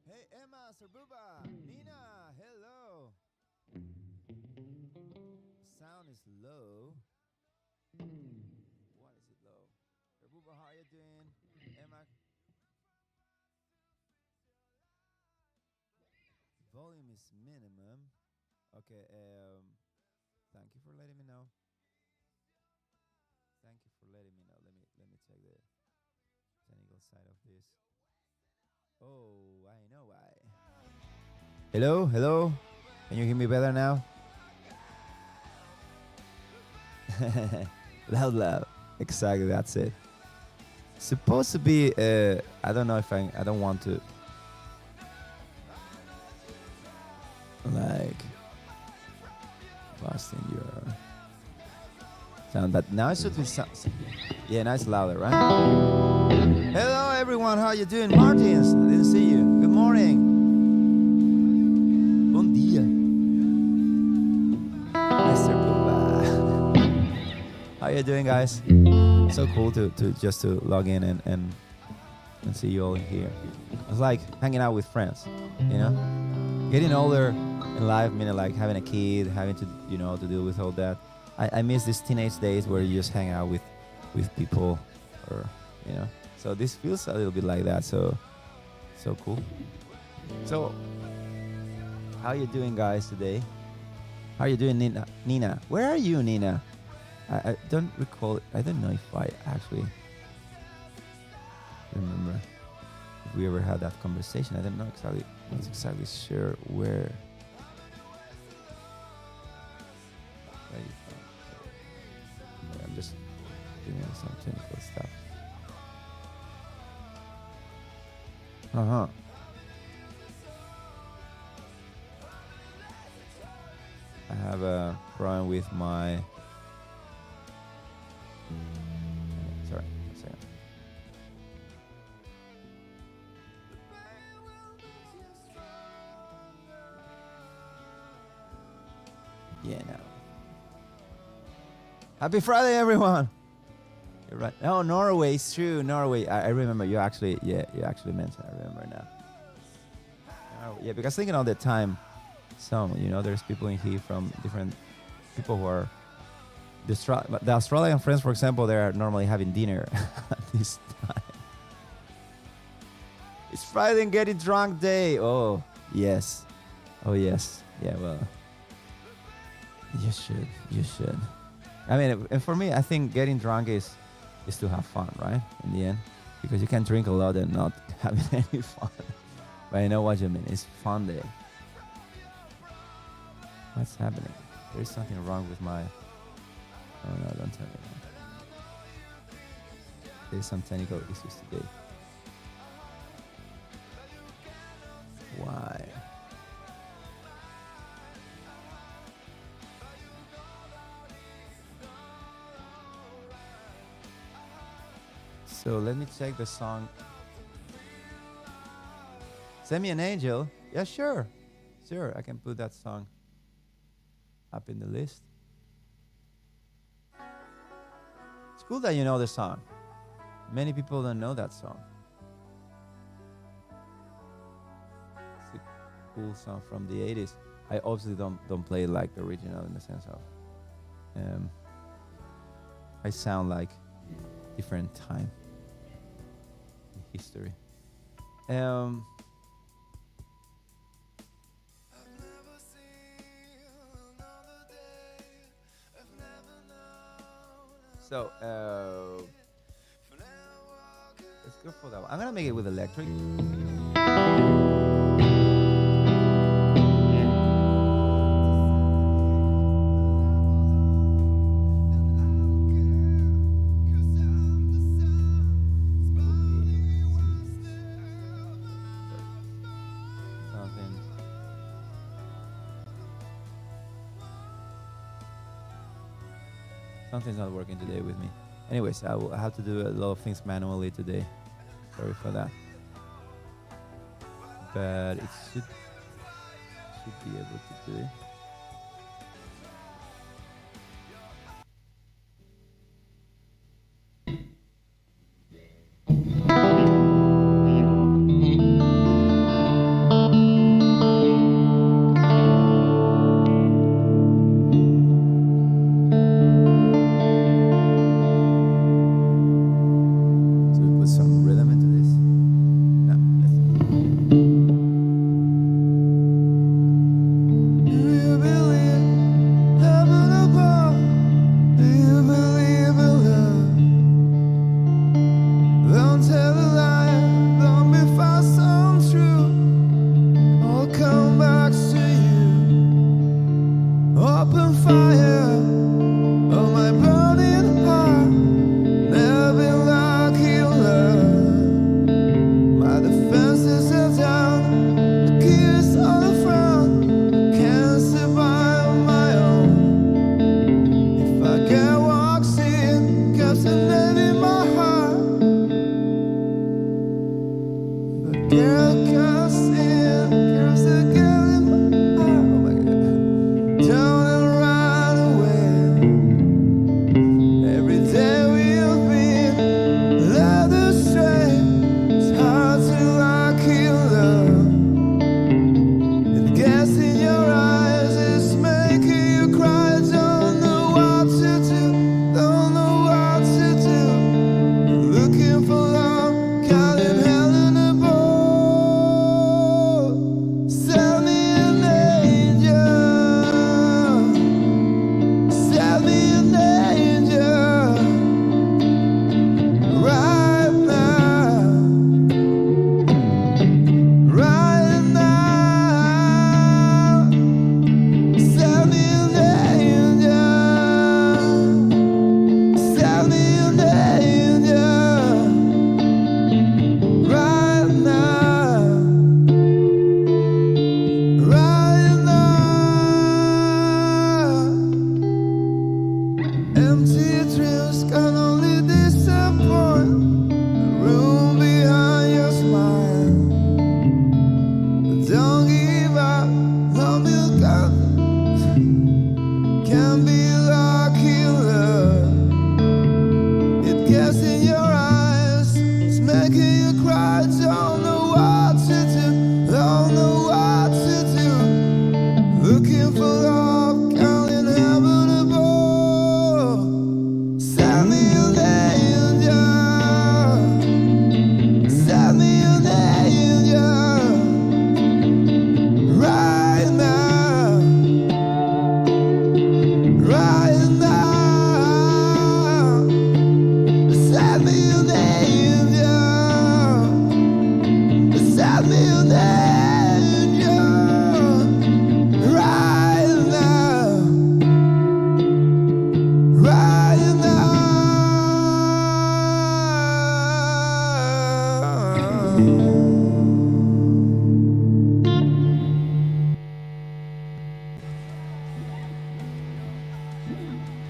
Hey Emma, Serbuba, Nina, hello. Sound is low. What is it low? Serbuba, how are you doing? Emma, volume is minimum. Okay, thank you for letting me know. Thank you for letting me know. Let me check the technical side of this. Oh, I know why. Hello, hello. Can you hear me better now? Loud, loud. Exactly, that's it. Supposed to be. I don't know if I don't want to. Like, busting your sound, but now it should be. Yeah, now it's louder, right? Hello, everyone. How you doing, Martins? I didn't see you. Good morning. Bon dia. Mr. Poopa. How you doing, guys? So cool to just to log in and see you all here. It's like hanging out with friends, you know? Getting older in life, meaning like having a kid, having to, you know, to deal with all that. I miss these teenage days where you just hang out with people, or, you know. So this feels a little bit like that. So cool. So, how you doing, guys, today? How are you doing, Nina? Nina, where are you, Nina? I don't recall. I don't know if I actually remember if we ever had that conversation. I don't know exactly. Not exactly sure where. I'm just doing some technical stuff. I have a problem with my. Sorry, one second. Yeah, now. Happy Friday, everyone. You're right. Oh, Norway is true. Norway. I remember you actually. Yeah, you actually mentioned. I remember now. Yeah, because thinking all the time, there's people in here from different people who are the Australian friends, for example. They are normally having dinner at this time. It's Friday and getting drunk day. Oh yes, oh yes. Yeah, well, you should. You should. I mean, and for me, I think getting drunk is to have fun, right? In the end, because you can drink a lot and not having any fun. But I know what you mean. It's fun day. What's happening? There's something wrong with my. Oh no! Don't tell me. There's some technical issues today. Why? So let me check the song. Send me an angel. Yeah, sure. Sure, I can put that song up in the list. It's cool that you know the song. Many people don't know that song. It's a cool song from the 80s. I obviously don't play it like the original in the sense of I sound like different time in history. So let's go for that one. I'm gonna make it with electric. Something's not working today with me. Anyways, I will have to do a lot of things manually today. Sorry for that. But it should be able to do it. Calling hell in a bowl. making you cry. Don't know what to do, don't know what to do. Looking for love, counting heaven above. Send me an angel, send me an angel, right now, right now. Send me an angel, send me an angel, right now, right now.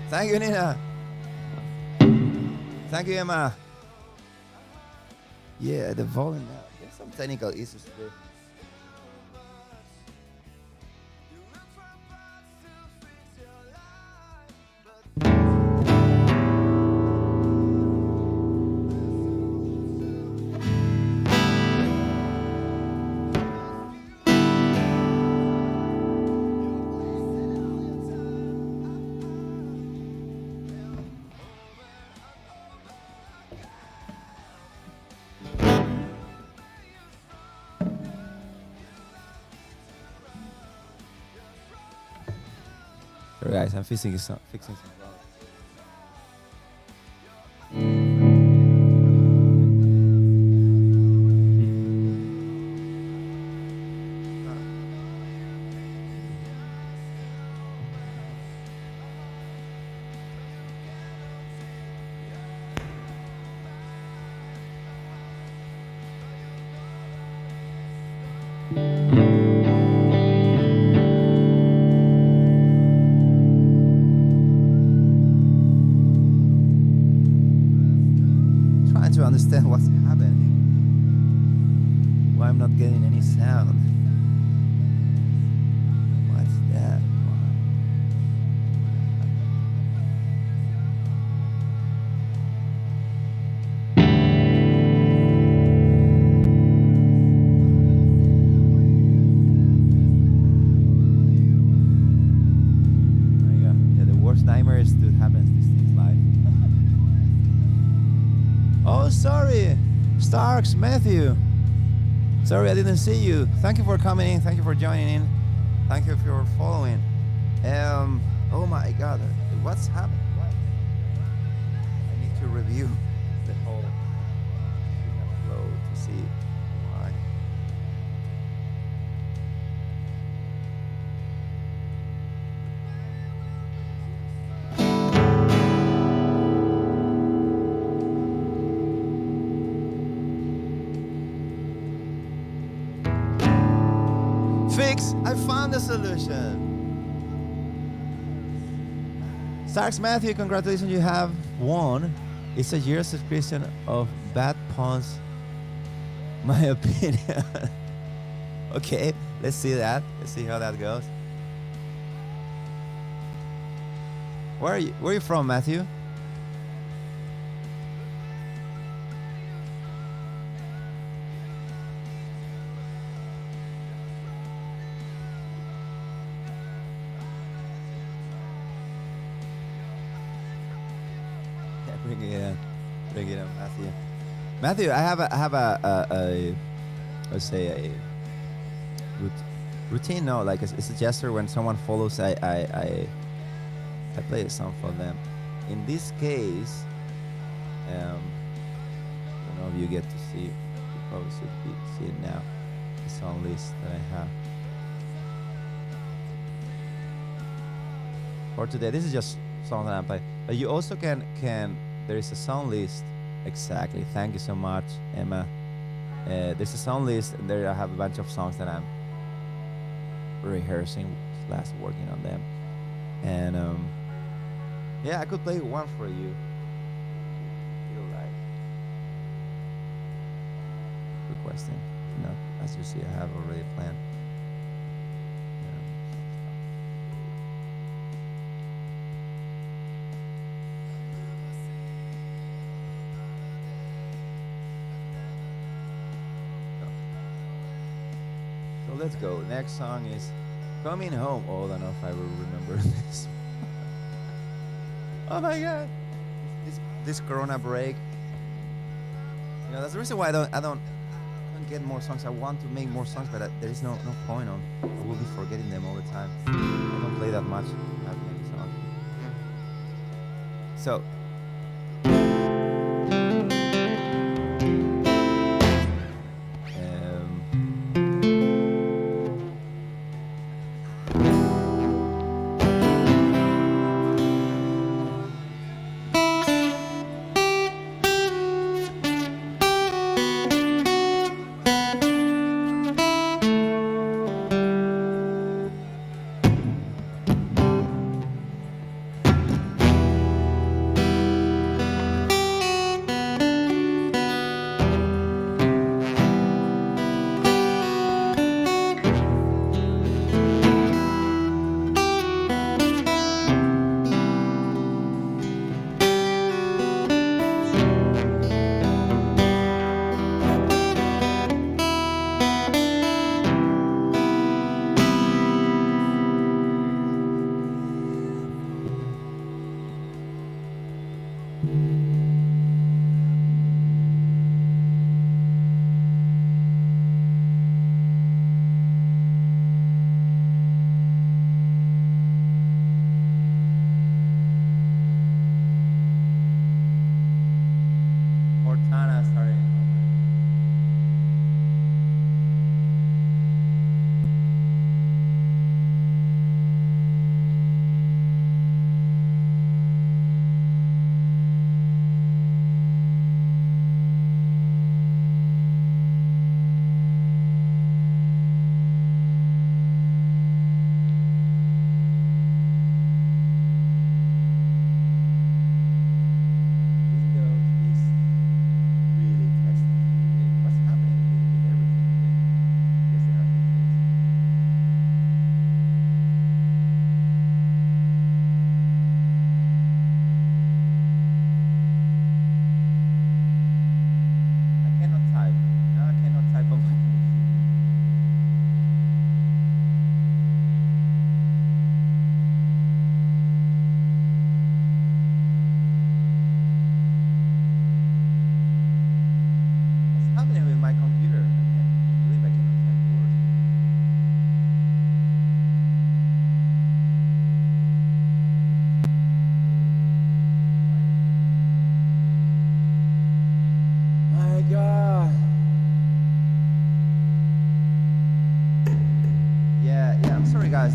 Thank you, Nina. Thank you, Emma. Yeah, the volume now. There's some technical issues today. Sorry guys, I'm fixing some problems. Trying to understand what's happening. Why I'm not getting any sound. What's that? Yeah, the worst nightmares that happens these things live. Oh, sorry, Starks, Matthew. Sorry, I didn't see you. Thank you for coming in. Thank you for joining in. Thank you for following. Oh my God, what's happening? What? I need to review the whole flow to see why. Fix, I found the solution. Starks Matthew, congratulations, you have won. It's a year subscription of Bad Puns, my opinion. Okay, let's see that. Let's see how that goes. Where are you from, Matthew? Bring it in, Matthew. Matthew, I have a let's say a routine. No, like it's a gesture when someone follows. I play a song for them. In this case, I don't know if you get to see. You probably should see it now. The song list that I have for today. This is just song that I'm playing. But you also can. There is a song list. Exactly. Thank you so much, Emma. There's a song list, and there I have a bunch of songs that I'm rehearsing, / working on them. And yeah, I could play one for you. Feel like requesting. No, as you see, I have already planned. let's go. Next song is Coming Home. Oh, I don't know if I will remember this. Oh my god. This Corona break. You know, that's the reason why I don't get more songs. I want to make more songs, but there is no point on. I will be forgetting them all the time. I don't play that much. That many songs. So.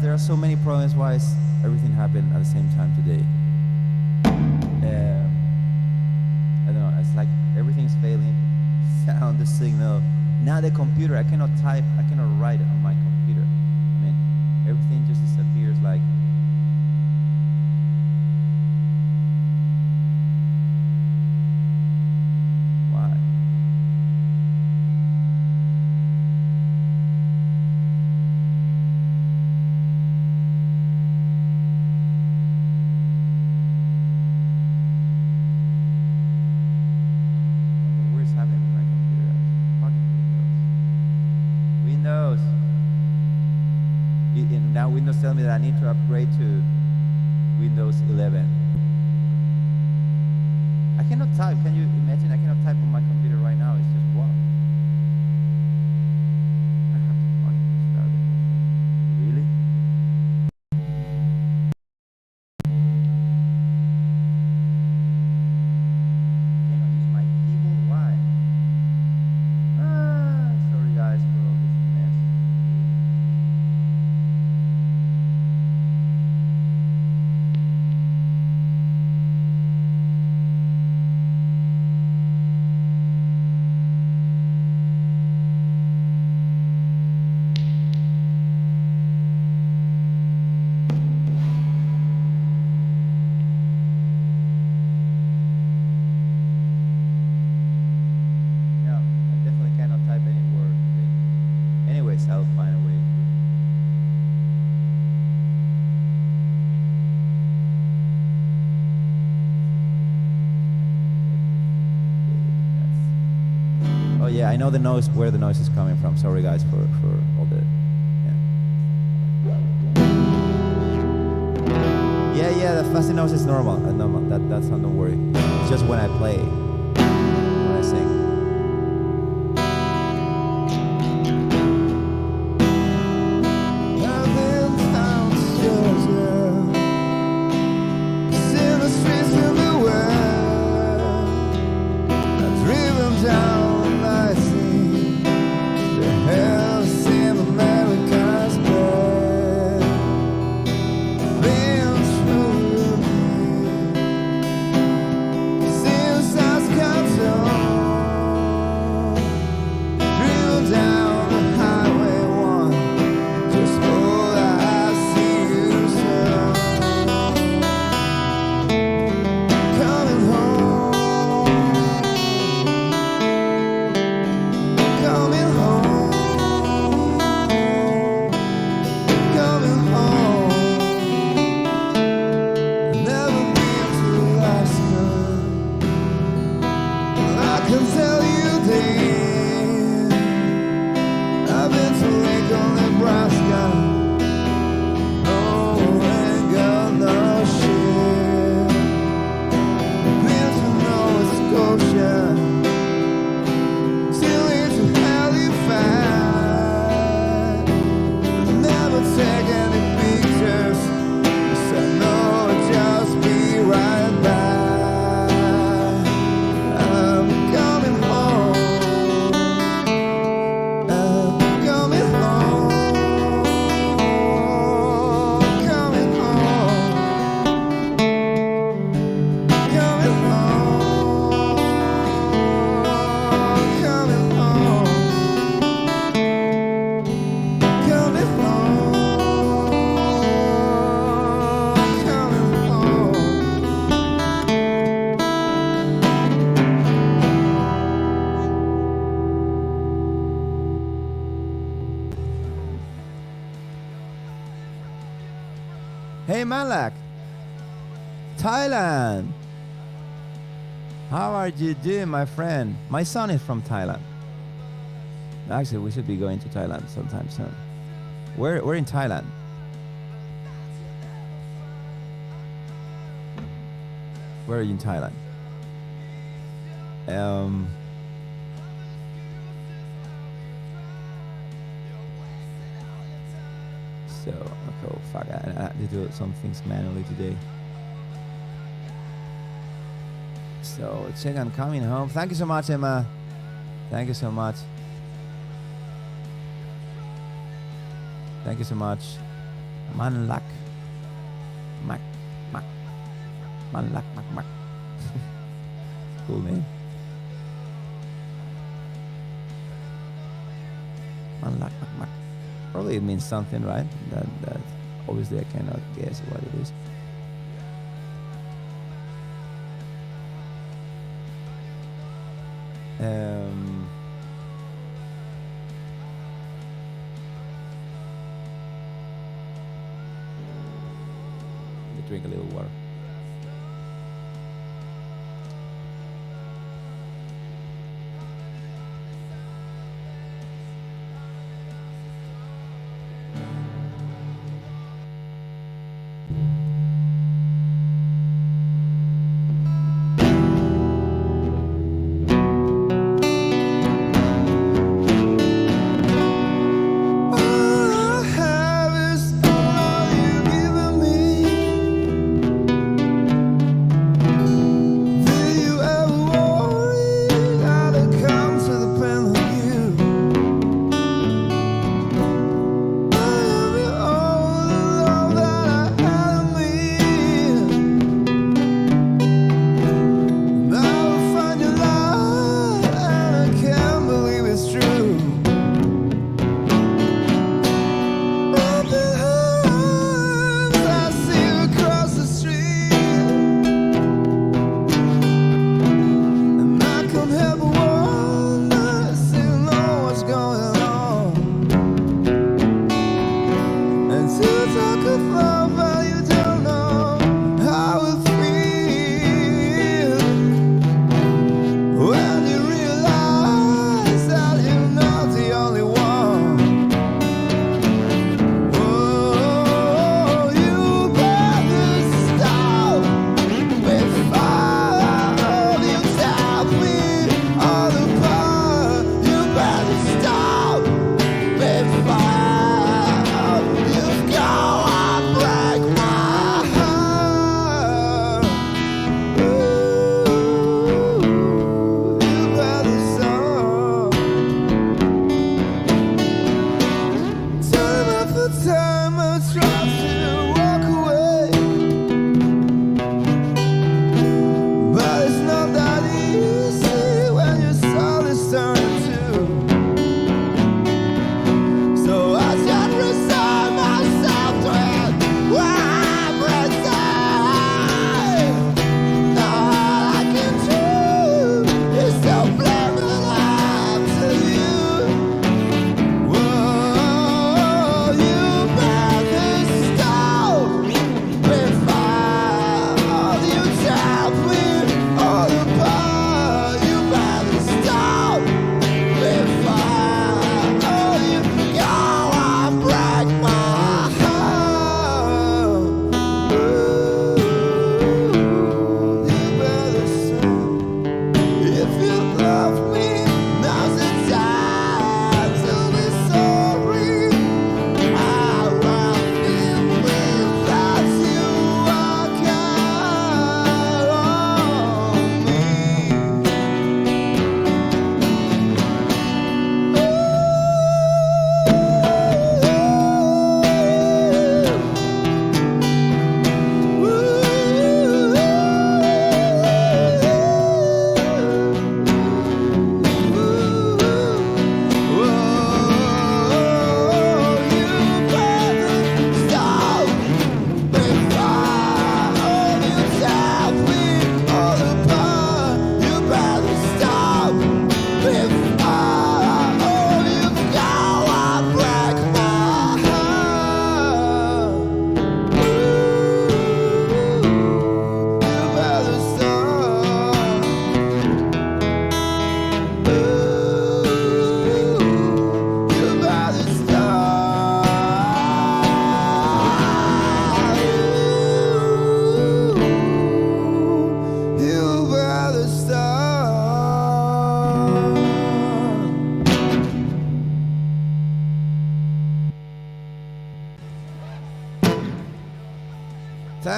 There are so many problems why everything happened at the same time today. I don't know, it's like everything's failing. Sound, the signal. Now the computer, I cannot type, I cannot write on my computer. I mean, everything just disappears like. Now Windows tell me that I need to upgrade to Windows 11. I cannot type. Can you imagine? I cannot type on my computer right now. It's just blocked. I have to fucking restart the whole thing. Really? I cannot use my keyboard. Why? Sorry guys for all this mess. I'll find a way. Oh yeah, I know the noise, where the noise is coming from. Sorry guys for all the Yeah, the fuzzy nose is normal. Normal. That's not, don't worry. It's just when I play, when I sing. I've been down to Georgia, seen the streets of the world. I've driven down I see the hills in America's blood. Been through since I got driven down the highway one, just all I see you soon. Coming home, coming home, coming home. Never been to Alaska. I can tell you then. I've been to Lincoln, Nebraska. Oh, ain't got no shit. Been to Nova Scotia. Still into Halifax. Never take any pictures. 'Cause I know I'll just be right back. I'm coming home. I'm coming home. Coming home. Coming home. Coming home. Coming home. Hey Malak, Thailand. How are you doing, my friend? My son is from Thailand. Actually, we should be going to Thailand sometime soon. We're in Thailand. We're in Thailand. So, okay, fuck, I had to do some things manually today. So, check on coming home. Thank you so much, Emma. Thank you so much. Thank you so much. Manlak. Mak. Manlak, mak. Cool name. Manlak, mak. Probably it means something, right? That obviously I cannot guess what it is. Let me drink a little water. All I have is all you've given me.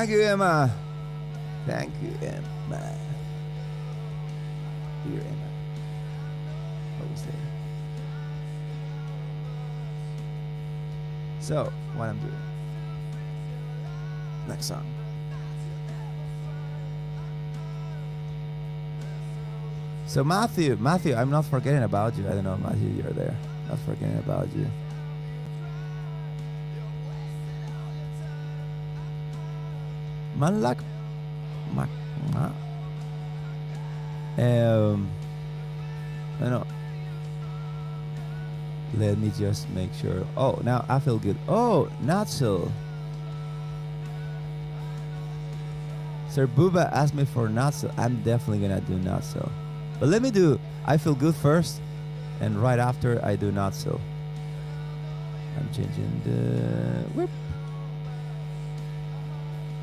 Thank you, Emma. Thank you, Emma. Dear Emma. Always there. So, what I'm doing. Next song. So Matthew, I'm not forgetting about you. I don't know, Matthew, you're there. Not forgetting about you. Malak, I don't know. Let me just make sure. Oh, now I feel good. Oh, not so. Sir Booba asked me for not so. I'm definitely gonna do not so. But let me do I feel good first, and right after I do not so. I'm changing the whip.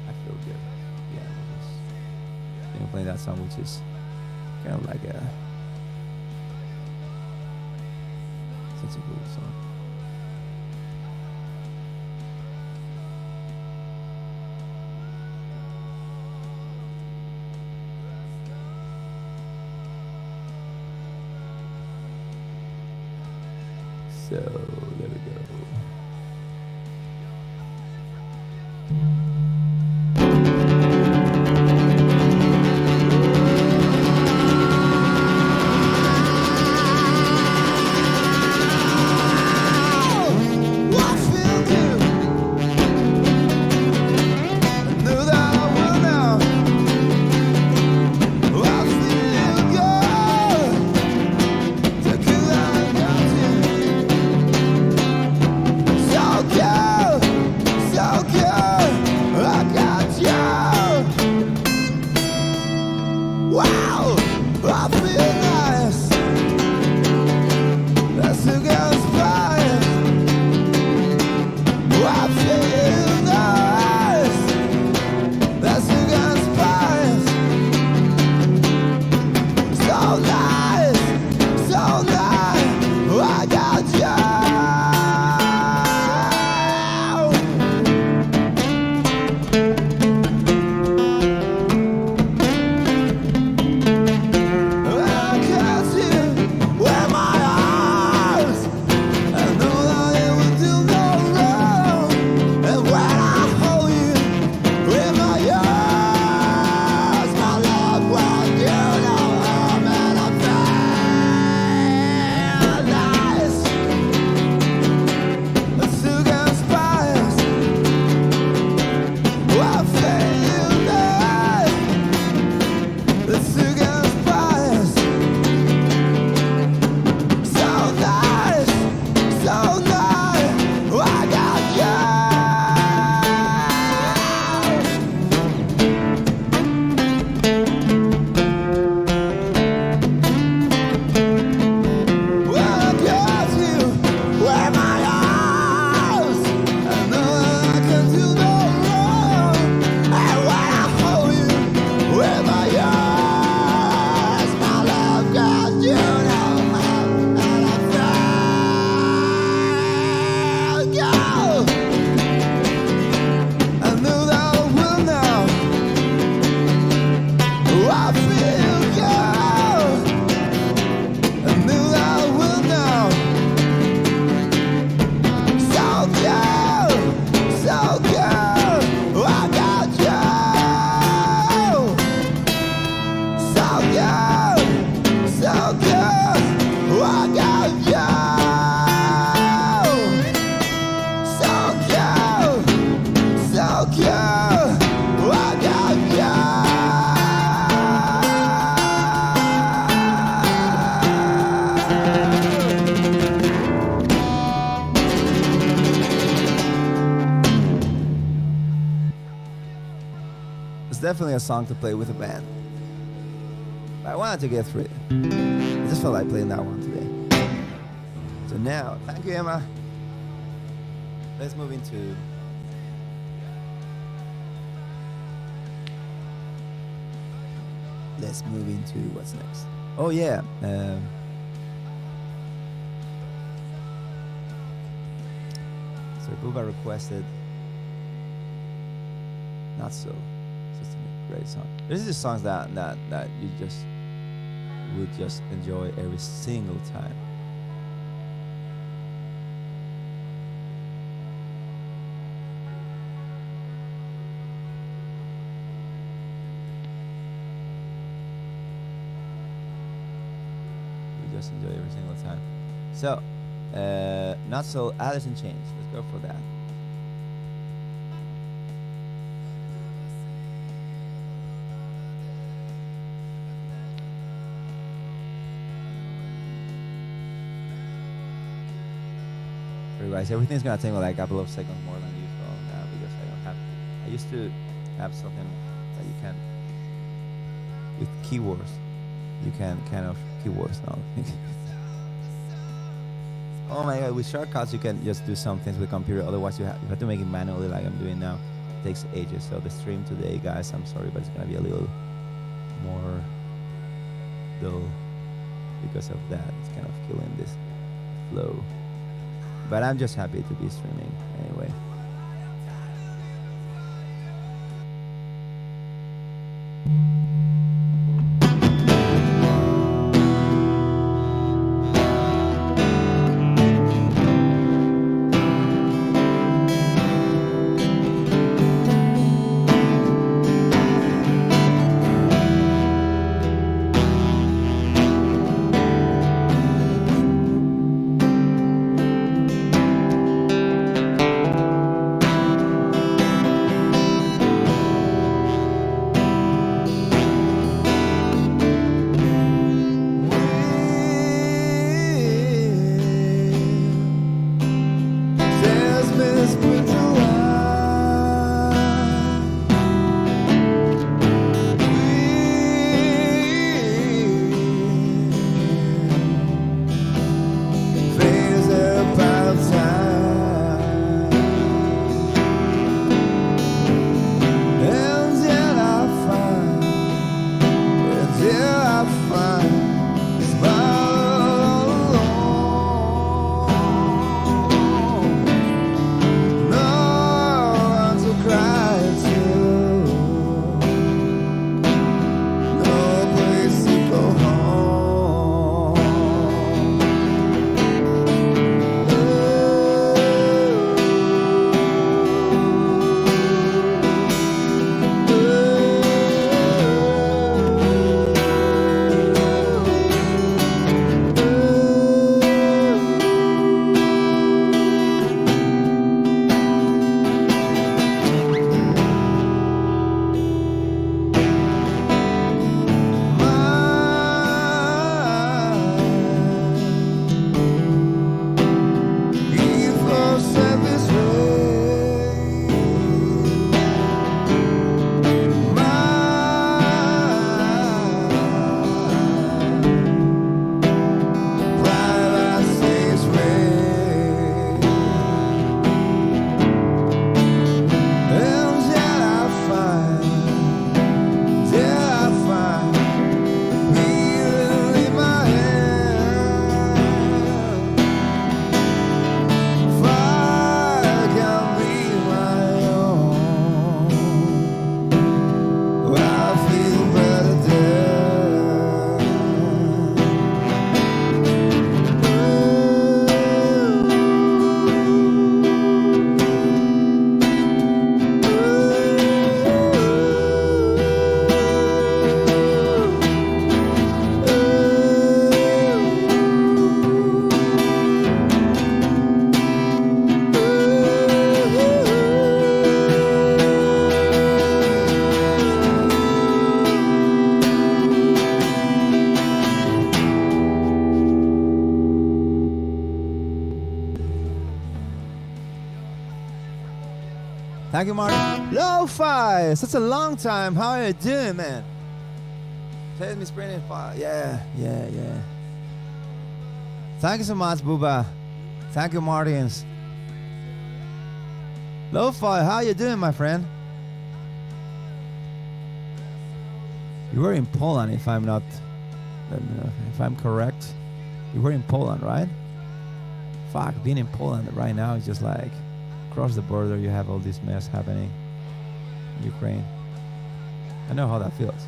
I feel good. Yeah, I'm just playing that song, which is kind of like a such a cool song. So there we go. Definitely a song to play with a band. But I wanted to get through it. I just felt like playing that one today. So now, thank you, Emma. Let's move into what's next. Oh yeah. So Booba requested Not so. Just a great song. This is the songs that you just would just enjoy every single time. You just enjoy every single time. So, Not So, Alice in Chains. Let's go for that. Guys, everything's gonna take me like a couple of seconds more than usual now because I don't have. I used to have something that you can with keywords. You can kind of keywords now. Oh my god! With shortcuts, you can just do some things with the computer. Otherwise, you have to make it manually, like I'm doing now. It takes ages. So the stream today, guys, I'm sorry, but it's gonna be a little more dull because of that. It's kind of killing this flow. But I'm just happy to be streaming anyway. Thank you, Martin. Lo-Fi! Such a long time. How are you doing, man? Play me spring in fire. Yeah. Thank you so much, Booba. Thank you, Martins. Lo-Fi, how you doing, my friend? You were in Poland, if I'm not, if I'm correct. You were in Poland, right? Fuck, being in Poland right now is just like across the border. You have all this mess happening. Ukraine. I know how that feels.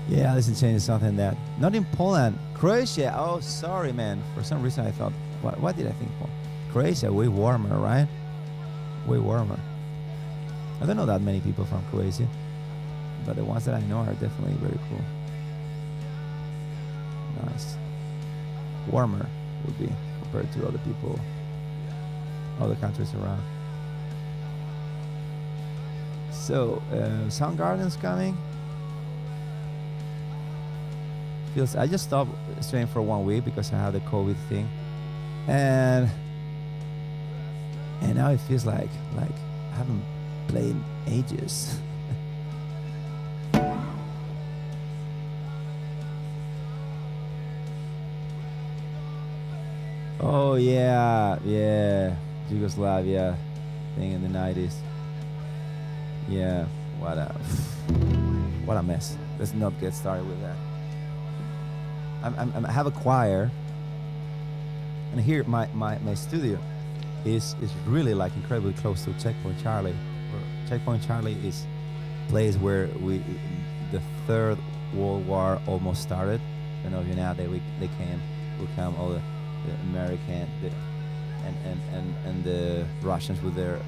Yeah, listen, change is something that not in Poland, Croatia. Oh, sorry, man. For some reason, I thought, what did I think? Croatia, way warmer, right? Way warmer. I don't know that many people from Croatia, but the ones that I know are definitely very cool. Nice. Warmer would be compared to other people, other countries around. So, Soundgarden's coming. I just stopped streaming for 1 week because I had the COVID thing, and now it feels like I haven't played in ages. Oh yeah, Yugoslavia thing in the 90s. Yeah, what a mess. Let's not get started with that. I have a choir, and here my studio is really like incredibly close to Checkpoint Charlie. Checkpoint Charlie is a place where the Third World War almost started. I don't know if you know they come all the American and the Russians with their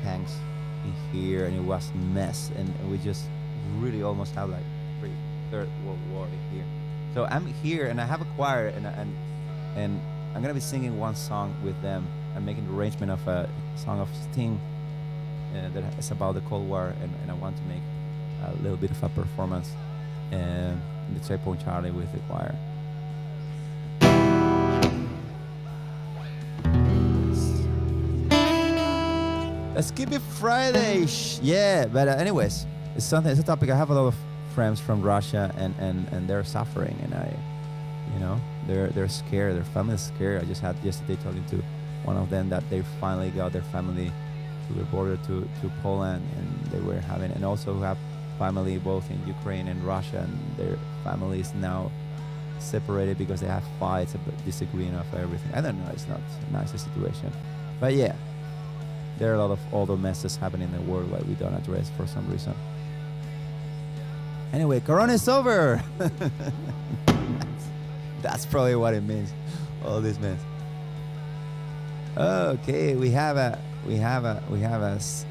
tanks in here, and it was a mess, and we just really almost have like Third World War in here. So I'm here, and I have a choir, and I'm gonna be singing one song with them. I'm making the arrangement of a song of Sting that is about the Cold War, and I want to make a little bit of a performance in the Checkpoint Charlie with the choir. Let's keep it Friday. Yeah, but anyways, it's a topic. I have a lot of friends from Russia, and they're suffering, and they're scared. Their family's scared. I just had yesterday talking to one of them that they finally got their family to the border to Poland, and they were having, and also who have family both in Ukraine and Russia, and their families now separated because they have fights, disagreeing of everything. I don't know. It's not a nice situation, but yeah, there are a lot of other messes happening in the world that we don't address for some reason. Anyway, Corona is over. That's probably what it means. All this mess. Okay, we have a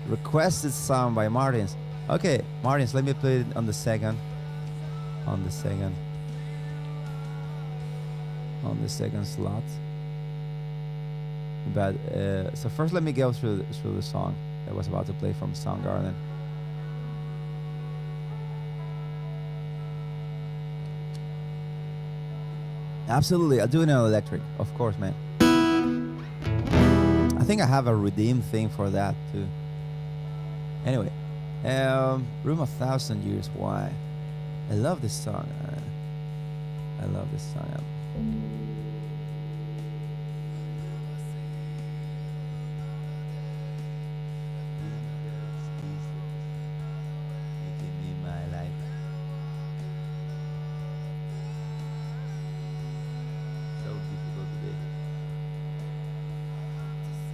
requested song by Martins. Okay, Martins, let me play it on the second slot. But so first, let me go through the song that I was about to play from Soundgarden. Absolutely, I'll do it on electric, of course, man. I think I have a redeem thing for that too. Anyway, Room 1,000 Years. Why? I love this song. I love this song.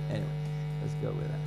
Anyway, let's go with that.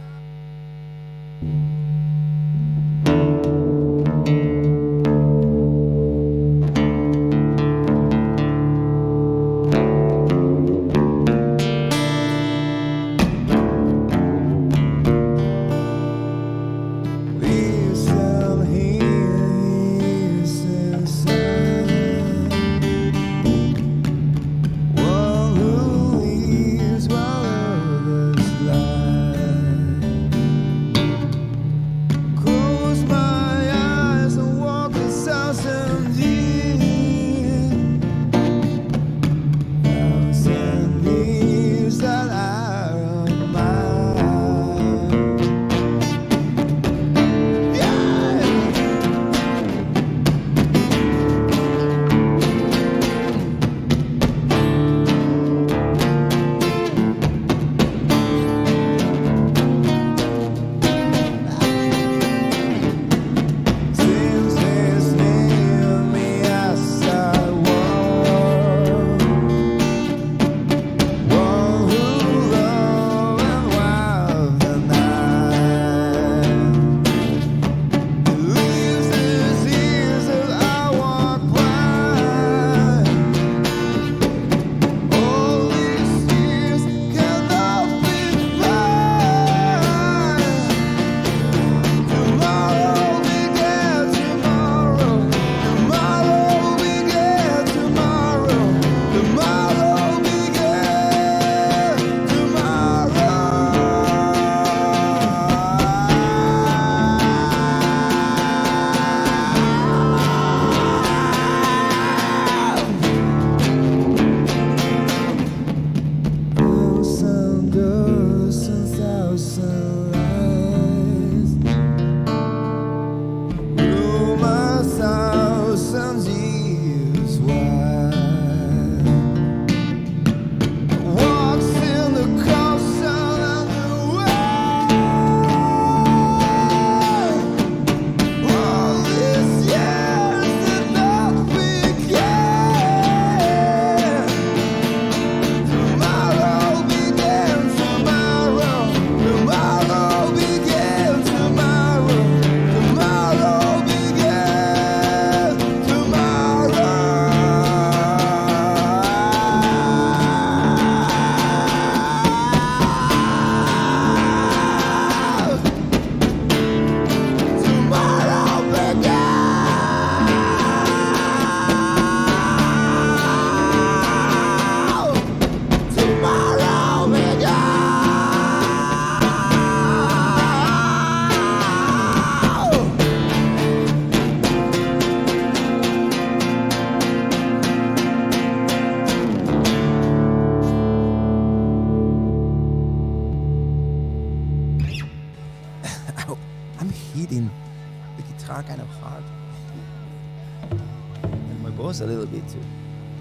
was a little bit too.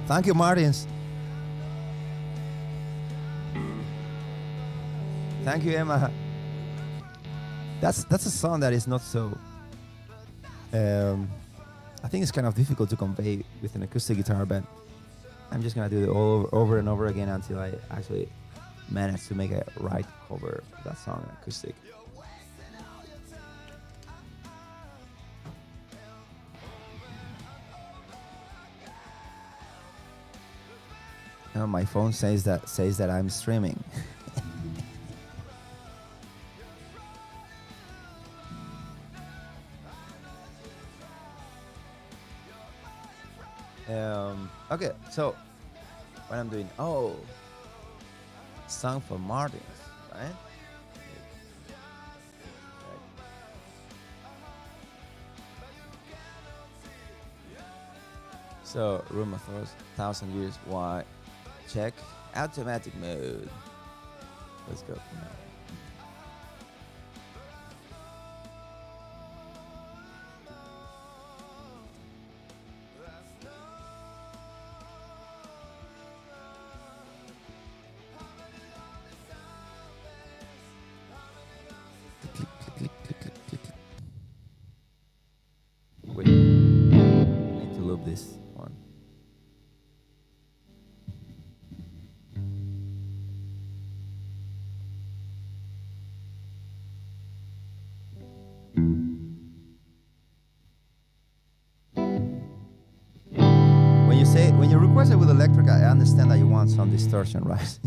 Thank you, Martins. Thank you, Emma. That's a song that is not so. I think it's kind of difficult to convey with an acoustic guitar, but I'm just gonna do it all over and over again until I actually manage to make a right cover of that song in acoustic. My phone says that I'm streaming. Okay, so what I'm doing? Oh, song for Martins, right? So, Room of 1,000 Years. Why? Check automatic mode. Let's go. Wait, I need to loop this one. When you request it with electric, I understand that you want some distortion, right?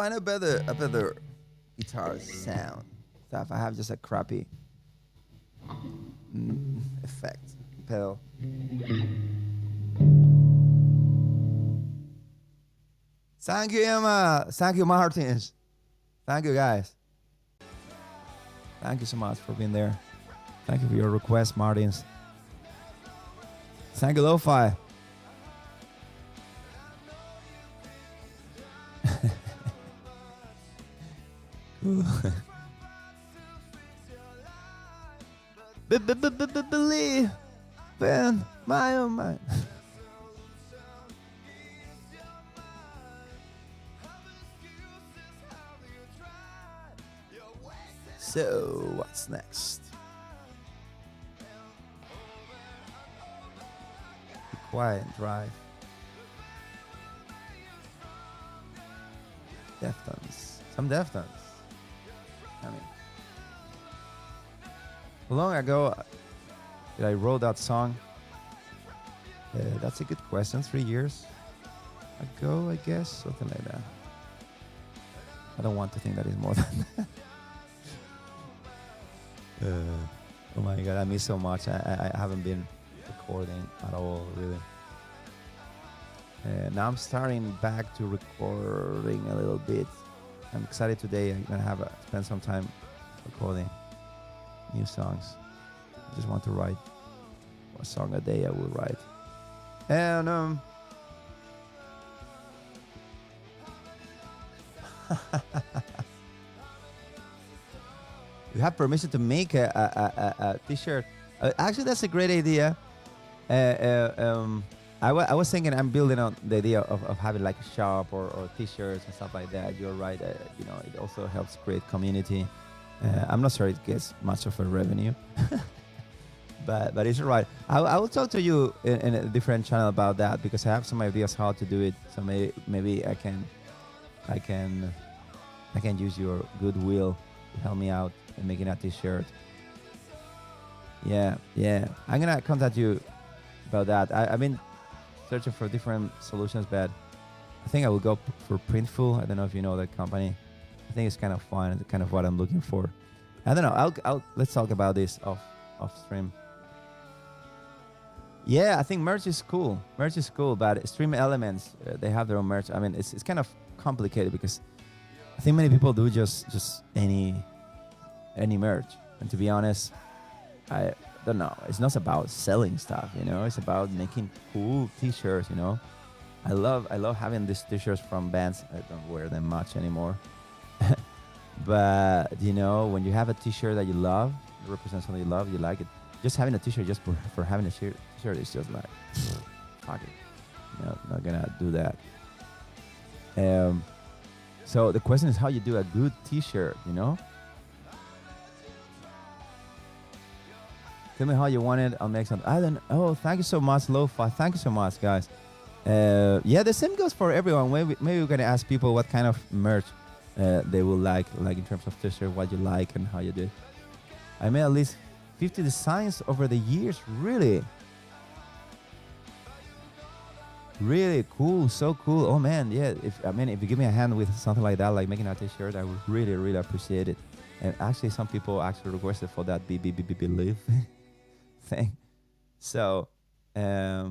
find a better guitar sound. So if I have just a crappy effect pedal. Thank you, Emma. Thank you, Martins. Thank you, guys. Thank you so much for being there. Thank you for your request, Martins. Thank you, Lo-Fi. Believe in my own mind. So, what's next? Be quiet and drive. Deftones. Some Deftones. I mean, how long ago did I wrote that song? That's a good question. 3 years ago, I guess. Something like that. I don't want to think that is more than that. Oh my god, I miss so much. I haven't been recording at all, really. Now I'm starting back to recording a little bit. I'm excited today. I'm gonna spend some time recording new songs. I just want to write a song a day. I will write, and you have permission to make a t-shirt. Actually, that's a great idea. I was thinking I'm building on the idea of having like a shop or t-shirts and stuff like that. You're right. It also helps create community. I'm not sure it gets much of a revenue, but it's right. I will talk to you in a different channel about that because I have some ideas how to do it. So maybe I can use your goodwill to help me out in making a t-shirt. Yeah. I'm gonna contact you about that. I've been searching for different solutions, but I think I will go for Printful. I don't know if you know that company. I think it's kind of fun. It's kind of what I'm looking for. I don't know. Let's talk about this off stream. Yeah, I think merch is cool. Merch is cool, but Stream Elements they have their own merch. I mean, it's kind of complicated because I think many people do just any merch. And to be honest, I don't know. It's not about selling stuff, It's about making cool t-shirts, I love having these t-shirts from bands. I don't wear them much anymore. But, when you have a t-shirt that you love, it represents something you love, you like it. Just having a t-shirt just for having a t-shirt is just like, fuck it. Not gonna do that. So the question is how you do a good t-shirt, Tell me how you want it. I'll make some. I don't. Oh, thank you so much, Lo-Fi. Thank you so much, guys. Yeah, the same goes for everyone. Maybe we're gonna ask people what kind of merch they will like in terms of t-shirt, what you like and how you do it. I made at least 50 designs over the years. Really cool. So cool. Oh man, yeah. If you give me a hand with something like that, like making a t-shirt, I would really appreciate it. And actually, some people actually requested for that believe thing. So, yeah,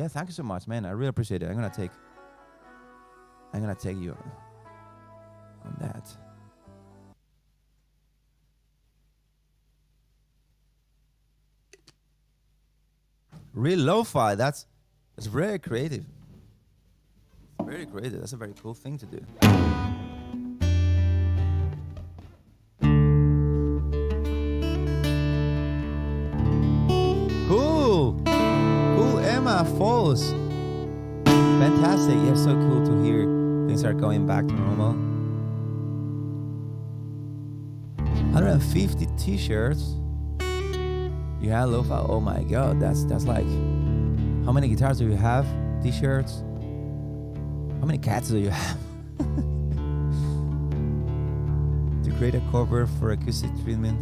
thank you so much, man. I really appreciate it. I'm gonna take you on that. Real lo-fi. That's very creative. Very creative. That's a very cool thing to do. Cool, Emma Falls. Fantastic. Yeah, so cool to hear things are going back to normal. 150 t-shirts. You have lo-fi. Oh my god, that's like, how many guitars do you have? T-shirts. How many cats do you have? To create a cover for acoustic treatment.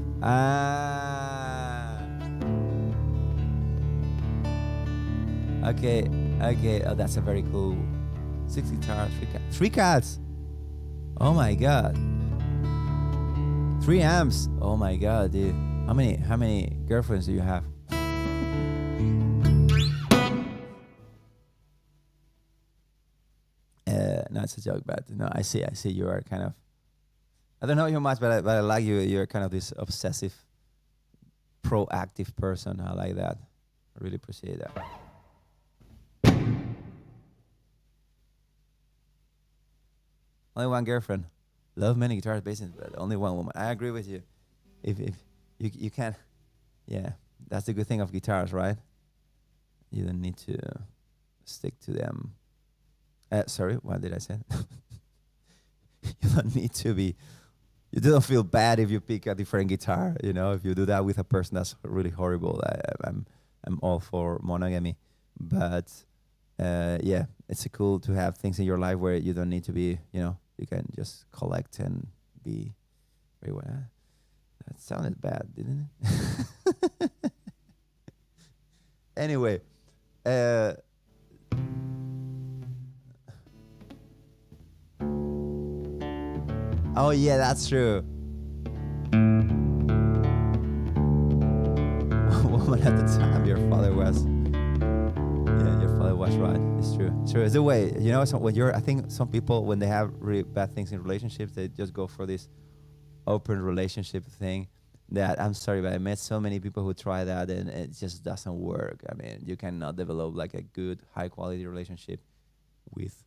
Okay. Oh, that's a very cool. 6 guitars, 3 cats. 3 cats. Oh my god. 3 amps. Oh my god, dude. How many girlfriends do you have? No, it's a joke, but no, I see. You are kind of. I don't know you much, but I like you. You're kind of this obsessive, proactive person. I like that. I really appreciate that. Only one girlfriend. Love many guitars, basses, but only one woman. I agree with you. If you can't, yeah, that's the good thing of guitars, right? You don't need to stick to them. Sorry, what did I say? You don't need to be. You don't feel bad if you pick a different guitar. You know, if you do that with a person, that's really horrible. I'm all for monogamy, but yeah, it's cool to have things in your life where you don't need to be. You know, you can just collect and be very well. That sounded bad, didn't it? Anyway, oh yeah, that's true. Woman at the time, your father was. Yeah, your father was right. It's true. It's true. It's the way, you know. So when I think some people, when they have really bad things in relationships, they just go for this open relationship thing. That, I'm sorry, but I met so many people who try that and it just doesn't work. I mean, you cannot develop like a good, high quality relationship with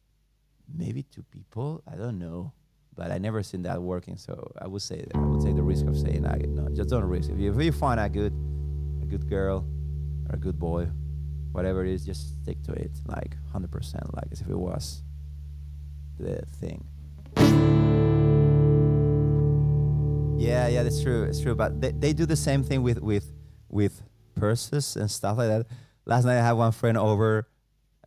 maybe two people. I don't know, but I never seen that working. So I would say that I would take the risk of saying, no, just don't risk. If you find a good girl or a good boy, whatever it is, just stick to it like 100%, like as if it was the thing. Yeah, that's true. It's true, but they do the same thing with purses and stuff like that. Last night I had one friend over,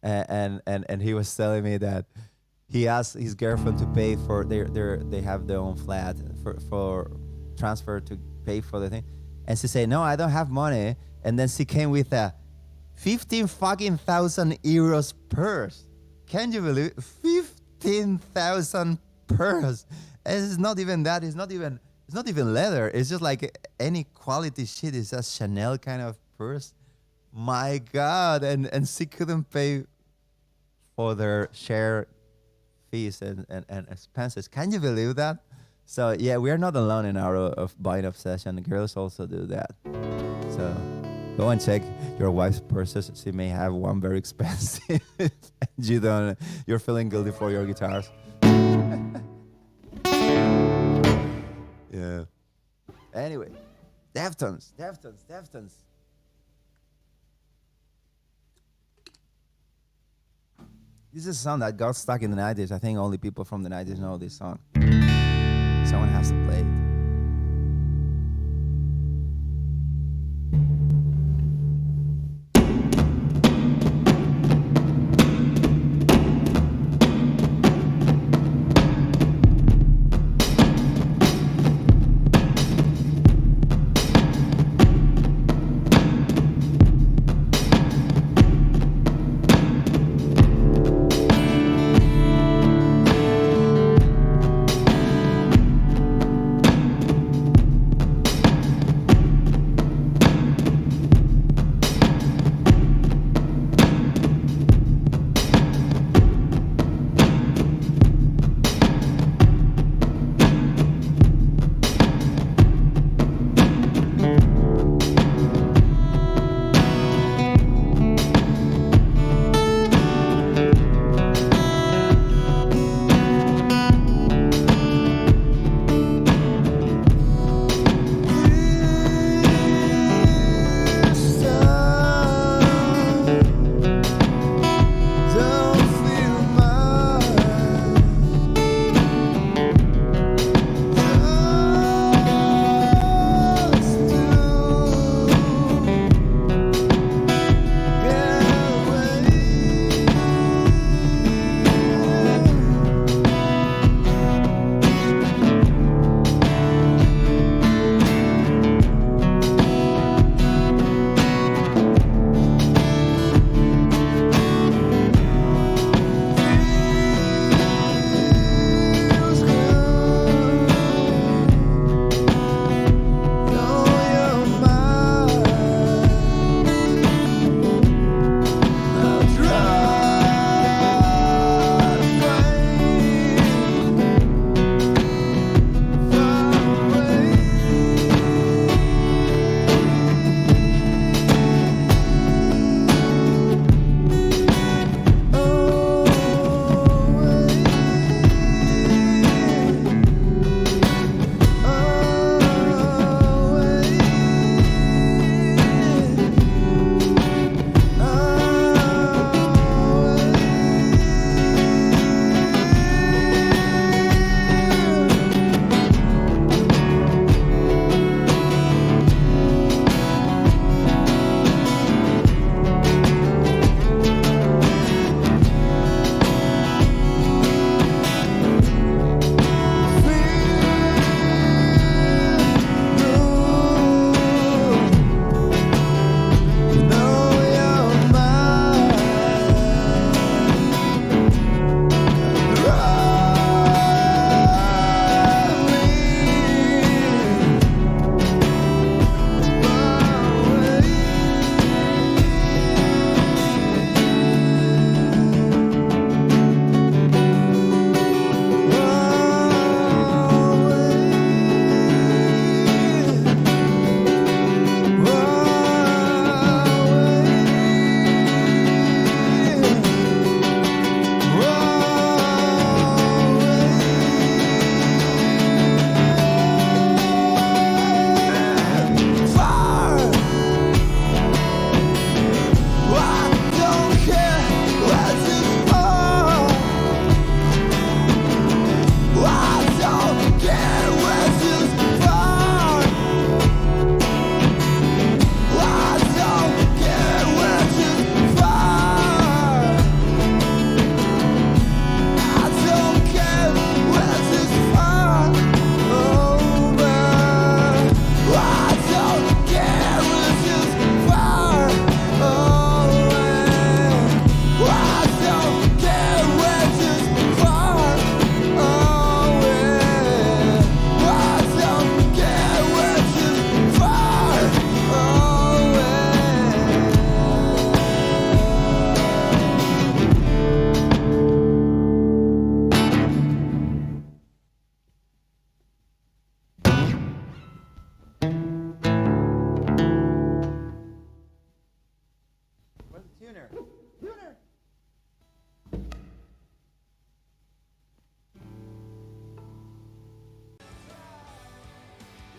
and he was telling me that he asked his girlfriend to pay for they have their own flat for transfer to pay for the thing, and she said, no, I don't have money, and then she came with a 15,000 euros purse. Can you believe it? 15,000 purse? It's not even that. It's not even leather. It's just like any quality shit. It's a Chanel kind of purse. My God. And she couldn't pay for their share fees and expenses. Can you believe that? So yeah, we are not alone in our of buying obsession. Girls also do that. So go and check your wife's purses. She may have one very expensive. And you're feeling guilty for your guitars. Yeah. Anyway, Deftones. This is a song that got stuck in the 90s. I think only people from the 90s know this song. Someone has to play it.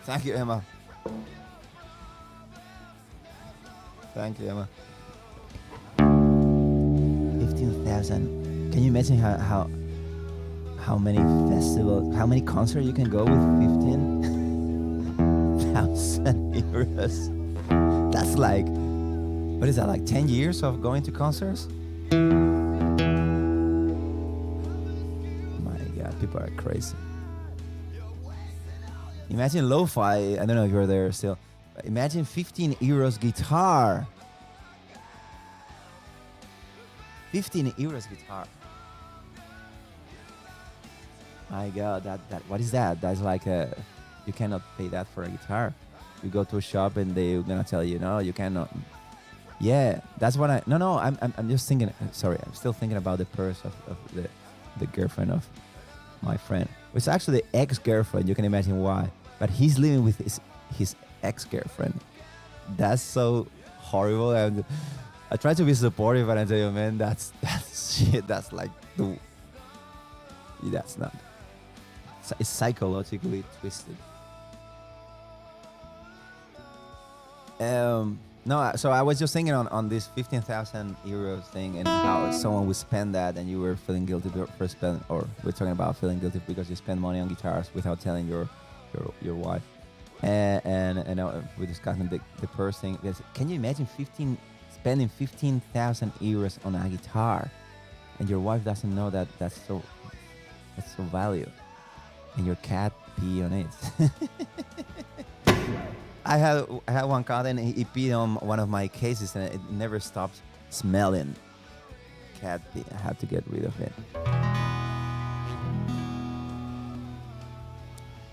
Thank you, Emma. Thank you, Emma. 15,000. Can you imagine how many festivals, how many concerts you can go with 15,000 euros? That's like, what is that, like 10 years of going to concerts? My God, people are crazy. Imagine lo-fi, I don't know if you're there still. Imagine 15 euros guitar. 15 euros guitar. My God, that what is that? That's like you cannot pay that for a guitar. You go to a shop and they're gonna tell you, no, you cannot. Yeah, that's what I. No, I'm just thinking. Sorry, I'm still thinking about the purse of the girlfriend of my friend. It's actually ex-girlfriend. You can imagine why. But he's living with his ex-girlfriend. That's so horrible. And I try to be supportive, but I tell you, man, that's shit. That's like that's not. It's psychologically twisted. No, so I was just thinking on this 15,000 euros thing and how someone would spend that, and you were feeling guilty for spending, or we're talking about feeling guilty because you spend money on guitars without telling your wife. And we're discussing the purse thing. Can you imagine spending 15,000 euros on a guitar, and your wife doesn't know that's so valuable, and your cat pee on it? I had one cat and he peed on one of my cases and it never stopped smelling. Cat pee. I had to get rid of it.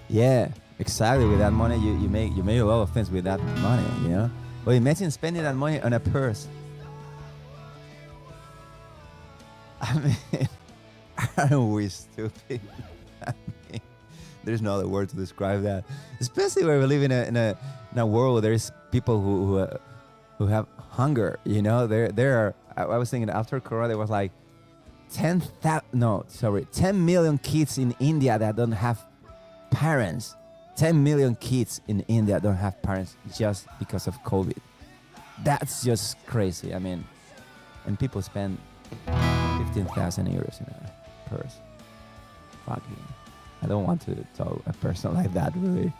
Yeah, exactly. With that money, you make a lot of things with that money, you know. But imagine spending that money on a purse. I mean, aren't we stupid? I mean, there's no other word to describe that. Especially where we live in a world where there's people who have hunger. You know, there are. I was thinking after Corona there was like 10 million kids in India that don't have parents. 10 million kids in India don't have parents just because of COVID. That's just crazy. I mean, and people spend 15,000 euros in a purse. Fucking. I don't want to talk a person like that, really.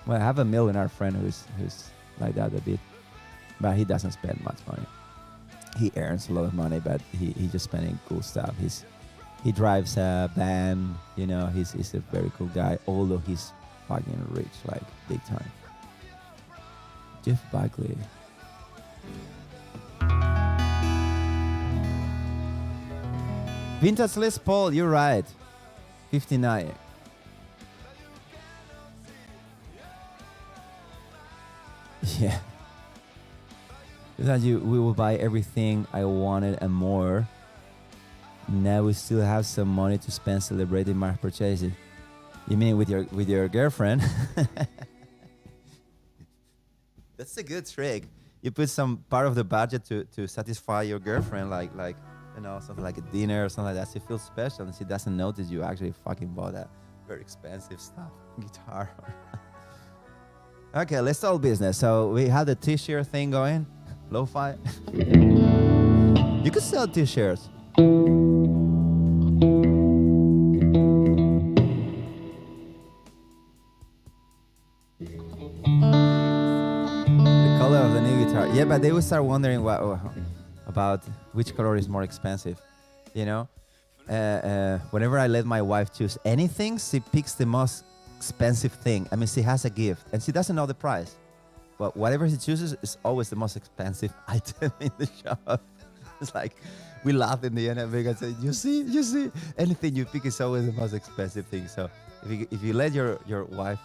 Well, I have a millionaire friend who's like that a bit, but he doesn't spend much money. He earns a lot of money, but he just spending cool stuff. He drives a van, you know. He's a very cool guy, although he's fucking rich, like big time. Jeff Buckley. Vintage Les Paul, you're right. 59. Yeah. That we will buy everything I wanted and more. Now we still have some money to spend celebrating my purchases. You mean with your girlfriend? That's a good trick. You put some part of the budget to satisfy your girlfriend, like you know, something like a dinner or something like that. She feels special and she doesn't notice you actually fucking bought that very expensive stuff, guitar. Okay, let's talk business. So we had the t-shirt thing going, lo-fi. You could sell t-shirts. The color of the new guitar. Yeah, but they will start wondering about which color is more expensive. You know, whenever I let my wife choose anything, she picks the most expensive thing. I mean, she has a gift and she doesn't know the price. But whatever she chooses is always the most expensive item in the shop. It's like we laugh in the end and say, you see, anything you pick is always the most expensive thing. So if you let your wife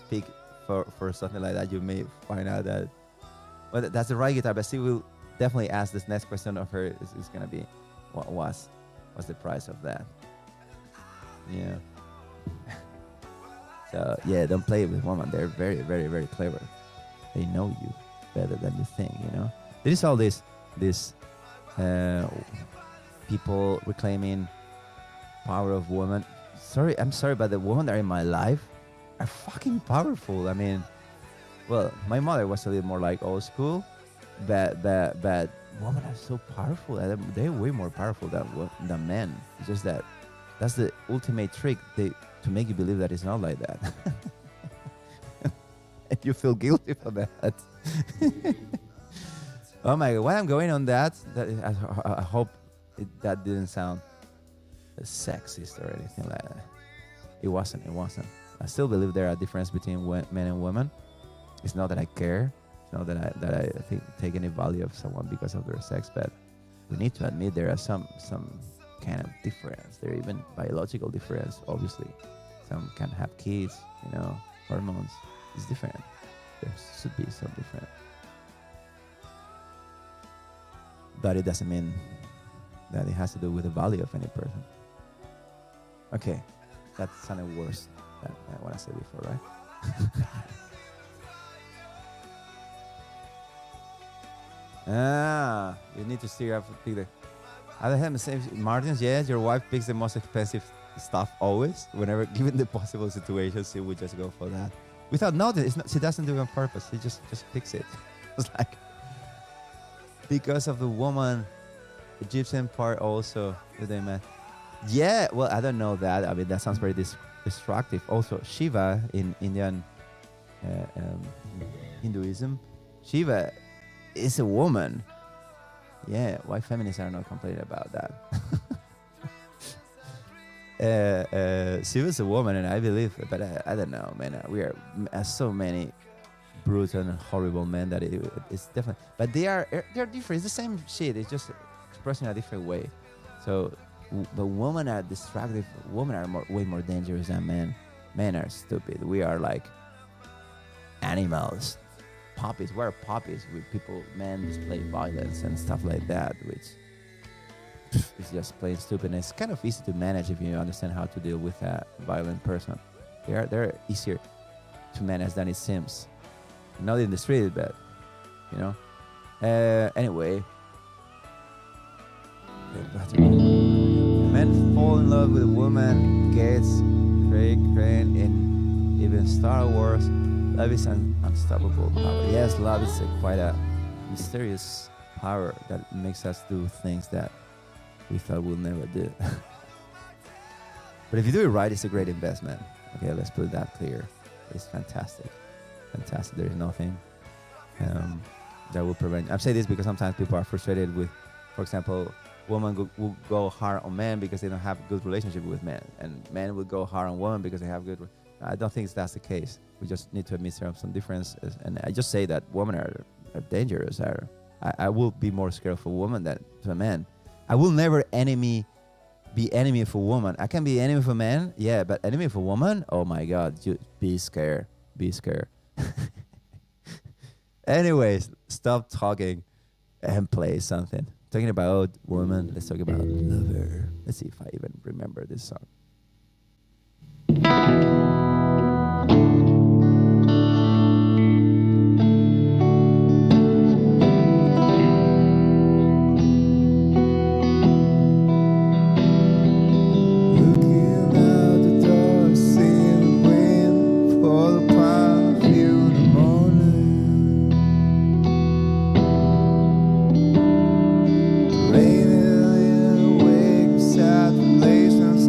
pick for something like that, you may find out that that's the right guitar. But she will definitely ask this next question of her is gonna be, what's the price of that? Yeah. So yeah, don't play with women. They're very, very, very clever. They know you better than you think. You know, there is all this people reclaiming power of women. I'm sorry, but the women that are in my life are fucking powerful. I mean, well, my mother was a little more like old school, but women are so powerful. And they're way more powerful than men. It's just that that's the ultimate trick to make you believe that it's not like that. And you feel guilty for that. Oh my god, when I'm going on that I hope that didn't sound sexist or anything like that. It wasn't. I still believe there are differences between men and women. It's not that I care. It's not that I think take any value of someone because of their sex, but we need to admit there are some kind of difference. There are even biological difference, obviously. Some can have kids, hormones. It's different. There should be some different. But it doesn't mean that it has to do with the value of any person. Okay, that sounded worse than what I said before, right? You need to steer up. Pick the other hand, Martins. Yes, your wife picks the most expensive stuff always. Whenever given the possible situation, she would just go for that without notice. She doesn't do it on purpose. She just picks it. It's like because of the woman Egyptian part also. Do they met? Yeah. Well, I don't know that. I mean, that sounds very destructive. Also, Shiva in Indian Hinduism, Shiva is a woman. Yeah, why feminists are not complaining about that? She was a woman, and I believe, but I don't know, man. We are so many brutal and horrible men that it's different. But they're different. It's the same shit. It's just expressed in a different way. So, but women are destructive. Women are way more dangerous than men. Men are stupid. We are like animals. Puppies. We're puppies. Men display violence and stuff like that, which is just plain stupid. And it's kind of easy to manage if you understand how to deal with a violent person. They're easier to manage than it seems. Not in the street, but anyway. Men fall in love with a woman. Gates, Craig, Crane, in even Star Wars. Love is an unstoppable power. Yes, love is quite a mysterious power that makes us do things that we thought we'll never do. But if you do it right, it's a great investment. Okay, let's put that clear. It's fantastic. Fantastic. There is nothing that will prevent. I'm saying this because sometimes people are frustrated with, for example, women will go hard on men because they don't have a good relationship with men, and men will go hard on women because they have good. I don't think that's the case. We just need to admit there are some differences, and I just say that women are dangerous. I will be more scared of a woman than to a man. I will never be enemy of a woman. I can be enemy of a man, yeah, but enemy of a woman? Oh my God, be scared. Be scared. Anyways, stop talking and play something. Talking about woman, let's talk about lover. Let's see if I even remember this song. Relations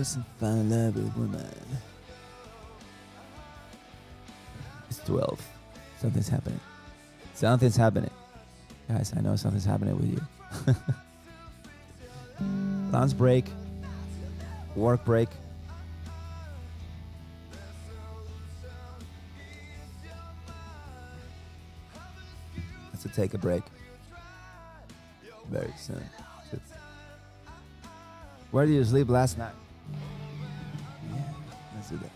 doesn't fall in love with woman. It's 12. Something's happening. Something's happening. Guys, I know something's happening with you. Lunch break. Work break. Let's take a break. Very soon. Where did you sleep last night? Yeah, let's do that.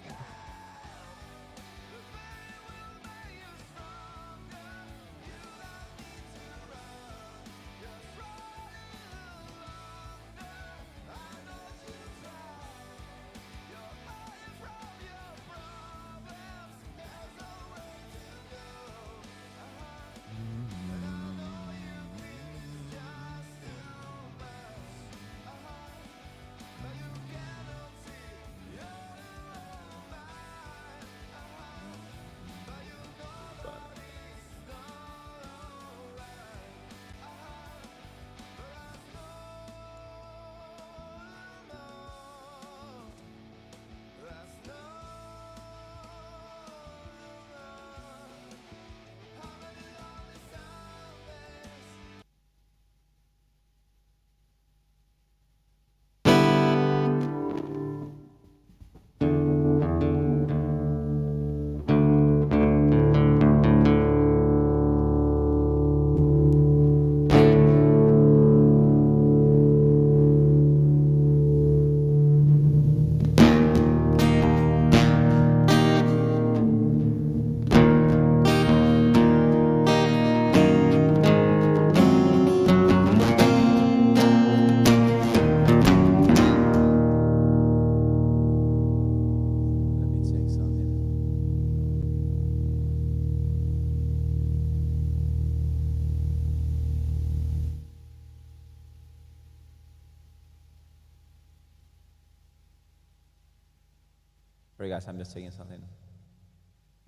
Sorry guys, I'm just taking something.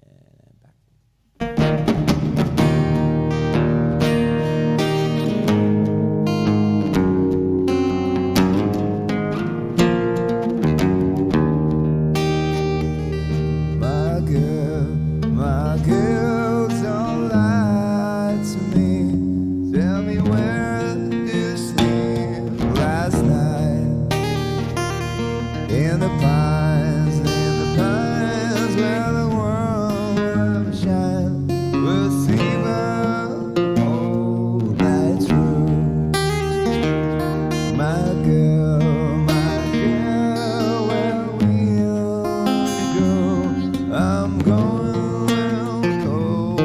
And back. My girl, don't lie to me. Tell me where you sleep last night. In the pines where the world will shine, will seem all night through. My girl, where will you go? I'm going where cold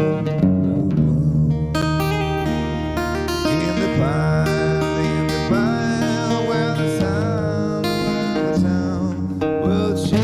in the pine where the sun will shine.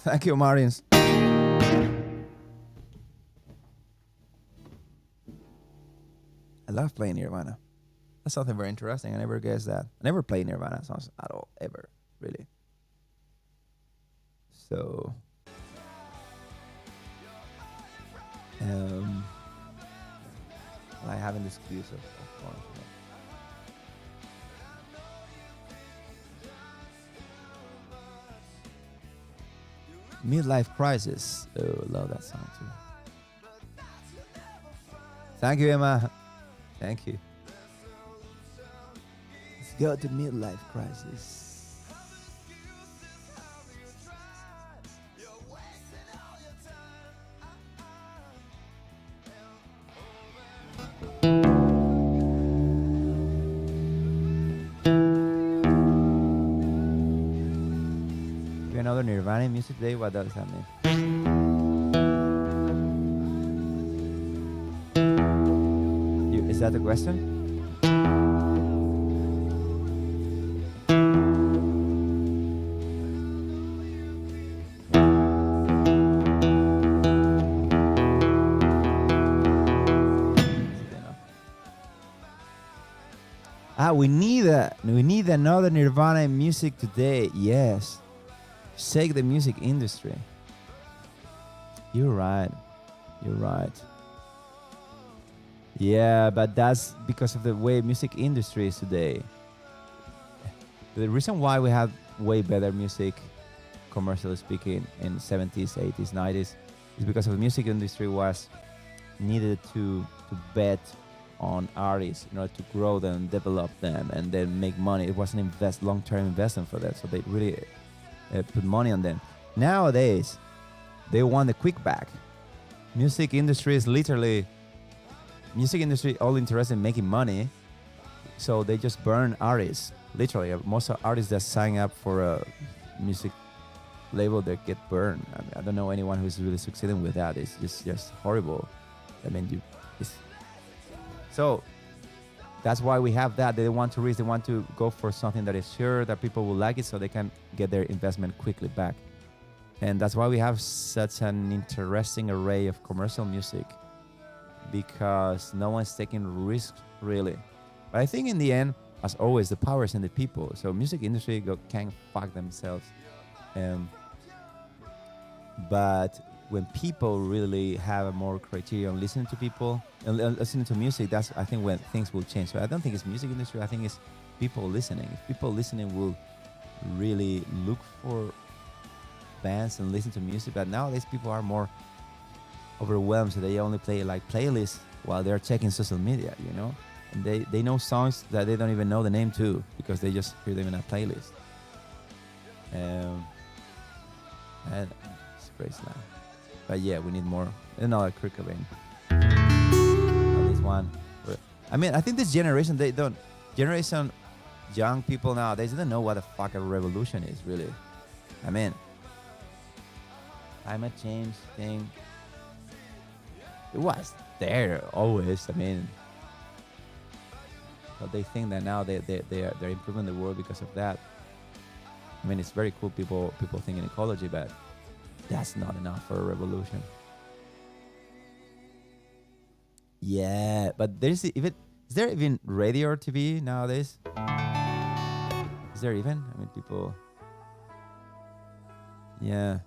Thank you, Martins. I love playing Nirvana. That's something very interesting. I never guessed that. I never played Nirvana songs at all, ever, really. So, I have an excuse of going to that. Midlife Crisis. Oh, love that song too. Thank you, Emma. Thank you. Let's go to Midlife Crisis. Another Nirvana music day? What does that mean? Is that the question? We need another Nirvana music today. Yes. Save the music industry. You're right. Yeah, but that's because of the way music industry is today. The reason why we have way better music, commercially speaking, in 70s, 80s, 90s, is because of the music industry was needed to bet on artists in order to grow them, develop them, and then make money. It was an long-term investment for that, so they really put money on them. Nowadays, they want the quick back. Music industry all interested in making money, so they just burn artists. Literally, most artists that sign up for a music label, they get burned. I don't know anyone who's really succeeding with that. It's just horrible. I mean, so that's why we have that. They want to risk. They want to go for something that is sure that people will like it, so they can get their investment quickly back. And that's why we have such an interesting array of commercial music, because no one's taking risks really. But I think in the end, as always, the power is in the people. So music industry can fuck themselves. But when people really have a more criteria on listening to people and listening to music, that's, I think, when things will change. So I don't think it's music industry. I think it's people listening. If people listening will really look for bands and listen to music, but nowadays people are more overwhelmed, so they only play like playlists while they're checking social media, and they know songs that they don't even know the name to, because they just hear them in a playlist. And it's crazy now. But yeah, we need more. Another Kurt Cobain. At least one. I mean, I think this generation, young people nowadays, they don't know what the fuck a revolution is, really. I mean, climate change thing, it was there always. I mean, but they think that now they're improving the world because of that. I mean, it's very cool, people think in ecology, but that's not enough for a revolution. Yeah, but is there even radio or TV nowadays? Is there even? I mean, people. Yeah,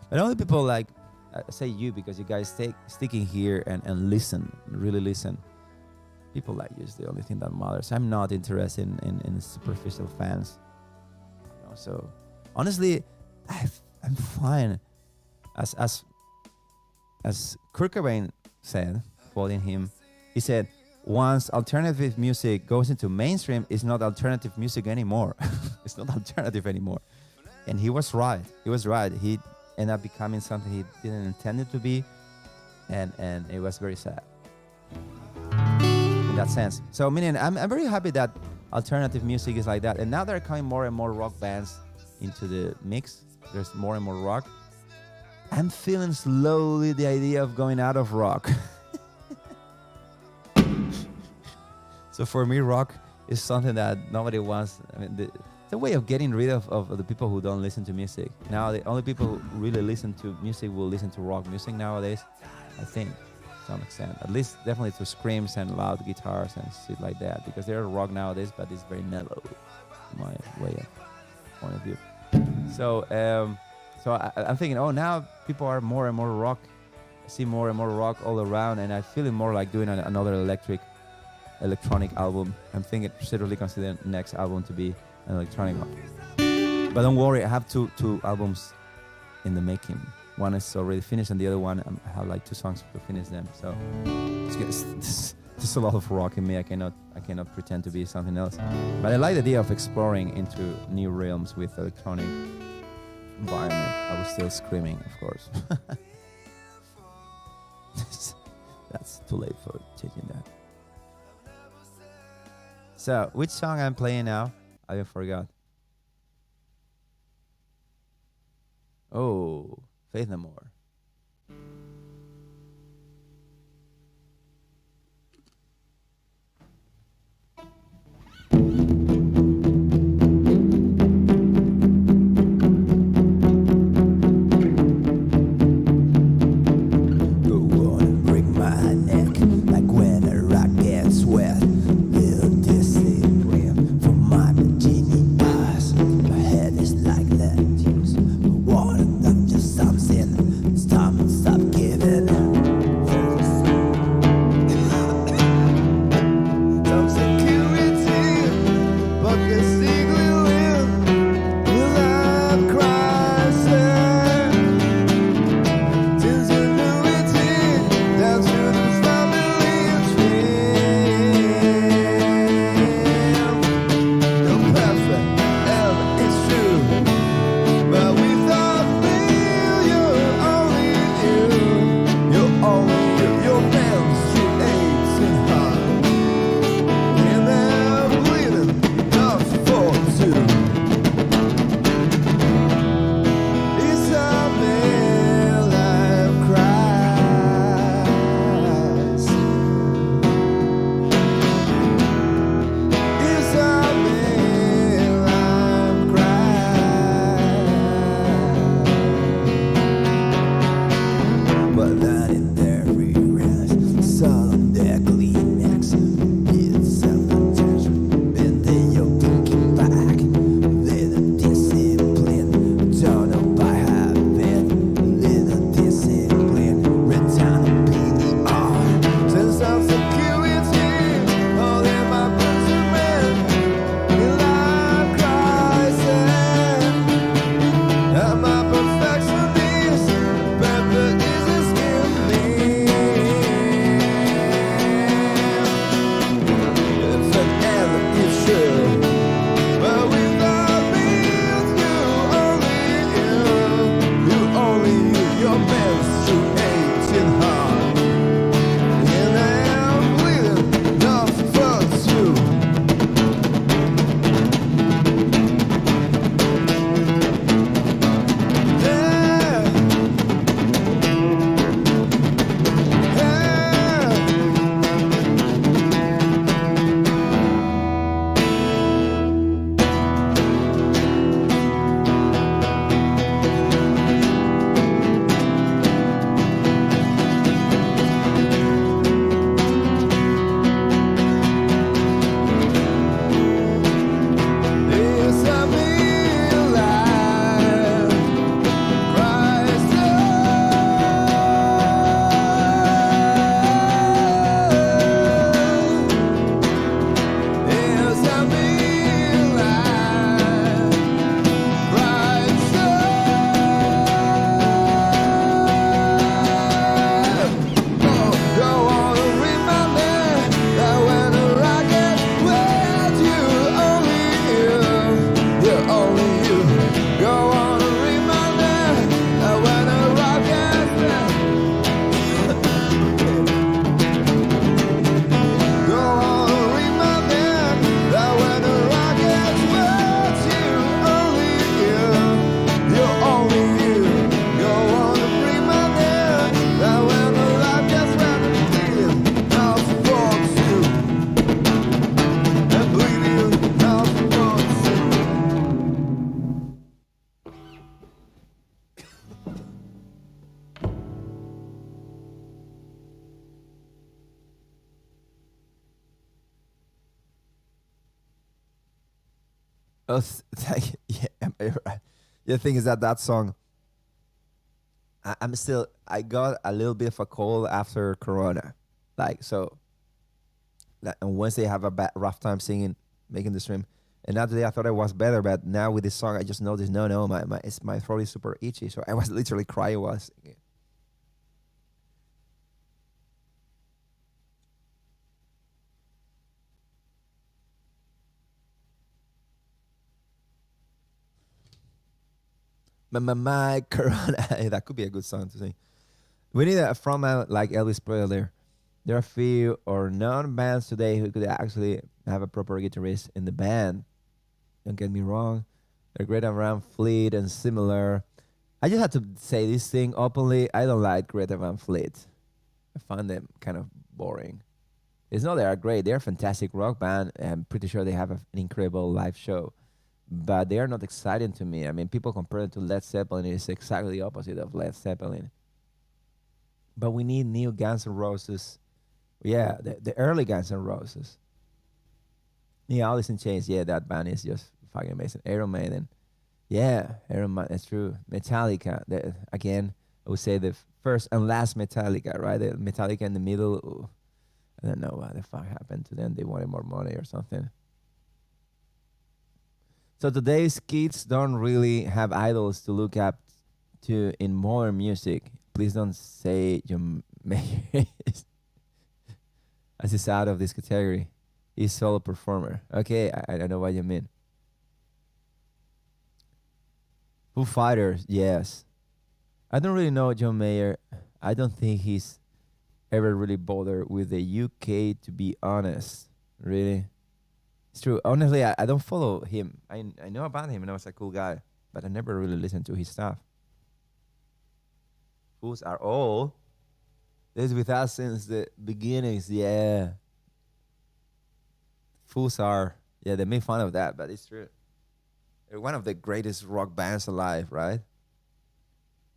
but only people like say you, because you guys sticking here and listen, really listen. People like you is the only thing that matters. I'm not interested in superficial fans. So honestly, I'm fine. As Kurt Cobain said, quoting him, he said, "Once alternative music goes into mainstream, it's not alternative music anymore." It's not alternative anymore. And he was right. He ended up becoming something he didn't intend it to be, and it was very sad in that sense. So meaning, I'm very happy that alternative music is like that, and now there are coming more and more rock bands into the mix. There's more and more rock. I'm feeling slowly the idea of going out of rock. So for me, rock is something that nobody wants. I mean, a way of getting rid of the people who don't listen to music. Now the only people who really listen to music will listen to rock music nowadays, I think, to some extent. At least definitely to screams and loud guitars and shit like that, because they're rock nowadays, but it's very mellow, my way of point of view. So I'm thinking, oh, now people are more and more rock. I see more and more rock all around, and I feel it more like doing another electronic album. I'm thinking seriously consider the next album to be an electronic one. But don't worry, I have two albums in the making. One is already finished, and the other one I have like 2 songs to finish them. So it's just a lot of rock in me. I cannot pretend to be something else. But I like the idea of exploring into new realms with electronic environment. I was still screaming, of course. That's too late for changing that. So, which song I'm playing now? I forgot. Oh, Faith No More. Oh, yeah, you're right. The thing is that that song, I'm still, I got a little bit of a cold after Corona. Like, so, on Wednesday, I have a rough time singing, making the stream. And now today, I thought I was better, but now with this song, I just noticed, no, my throat is super itchy. So I was literally crying while singing. My Corona. That could be a good song to sing. We need a frontman like Elvis Presley. There are few or none bands today who could actually have a proper guitarist in the band. Don't get me wrong. They're great around Fleet and similar. I just have to say this thing openly. I don't like Greta Van Fleet. I find them kind of boring. It's not they are great. They're a fantastic rock band. I'm pretty sure they have an incredible live show. But they are not exciting to me. I mean, people compare it to Led Zeppelin. It's exactly the opposite of Led Zeppelin. But we need new Guns N' Roses. Yeah, the early Guns N' Roses. Yeah, Alice in Chains. Yeah, that band is just fucking amazing. Iron Maiden. Yeah, Iron Maiden. That's true. Metallica. Again, I would say the first and last Metallica, right? The Metallica in the middle. Ooh, I don't know what the fuck happened to them. They wanted more money or something. So today's kids don't really have idols to look up to in modern music. Please don't say John Mayer as is out of this category. He's solo performer. Okay, I know what you mean. Foo Fighters, yes. I don't really know John Mayer. I don't think he's ever really bothered with the UK, to be honest. Really. It's true. Honestly, I don't follow him. I know about him and I was a cool guy, but I never really listened to his stuff. Fools are all. This with us since the beginnings, yeah. Fools are, yeah, they make fun of that, but it's true. They're one of the greatest rock bands alive, right?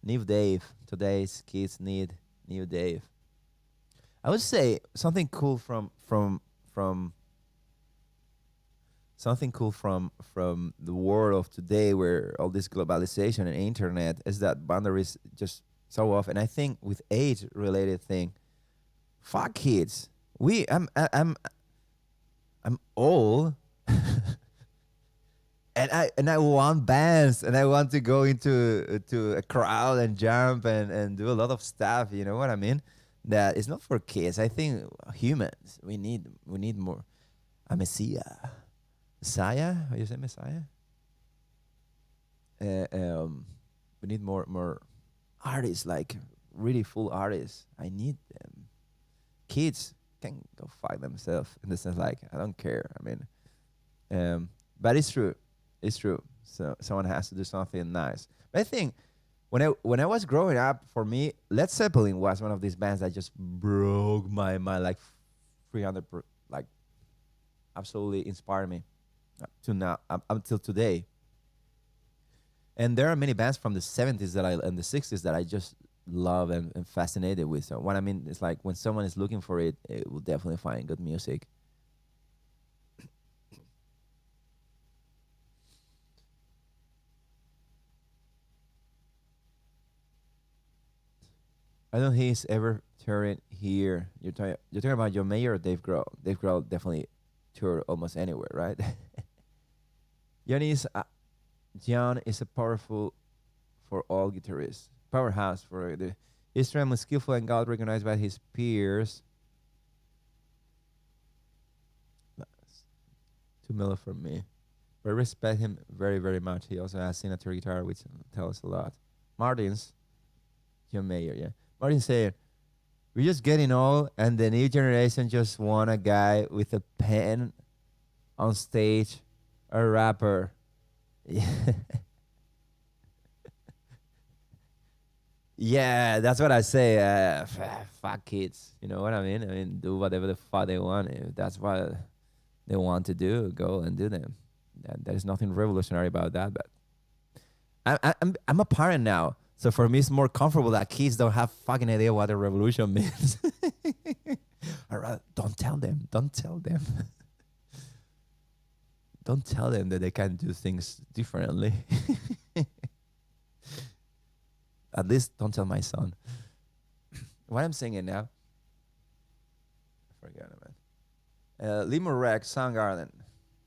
New Dave. Today's kids need New Dave. I would say something cool from something cool from the world of today, where all this globalization and internet is that boundaries just so off. And I think with age related thing, fuck kids. I'm old. And I want bands and I want to go into to a crowd and jump and do a lot of stuff. You know what I mean? That is not for kids. I think humans we need more. A Messiah. How you say Messiah? Uh, um, we need more artists, like really full artists. I need them. Kids can go fuck themselves in the sense, like, I don't care. I mean, but it's true. It's true. So someone has to do something nice. But I think when I was growing up, for me, Led Zeppelin was one of these bands that just broke my mind, like 300, like absolutely inspired me up to now, up until today. And there are many bands from the 70s that I and the 60s that I just love and fascinated with. So what I mean is, like, when someone is looking for it, it will definitely find good music. I don't think he's ever touring here. You're talking about John Mayer or Dave Grohl? Dave Grohl definitely tour almost anywhere, right? John is John is a powerful for all guitarists, powerhouse for the extremely skillful and God recognized by his peers. That's too mellow for me, but I respect him very very much. He also has signature guitar, which tells a lot. Martin's John Mayer, yeah. Martin said, "We're just getting old, and the new generation just want a guy with a pen on stage, a rapper." Yeah. Yeah, that's what I say. Fuck kids. You know what I mean? I mean, do whatever the fuck they want. If that's what they want to do, go and do them. There's nothing revolutionary about that. But I'm a parent now, so for me it's more comfortable that kids don't have fucking idea what a revolution means. All right, don't tell them. Don't tell them. don't tell them that they can do things differently. At least don't tell my son. What I'm singing now? I forgot it, man. Limo Rec, Soundgarden.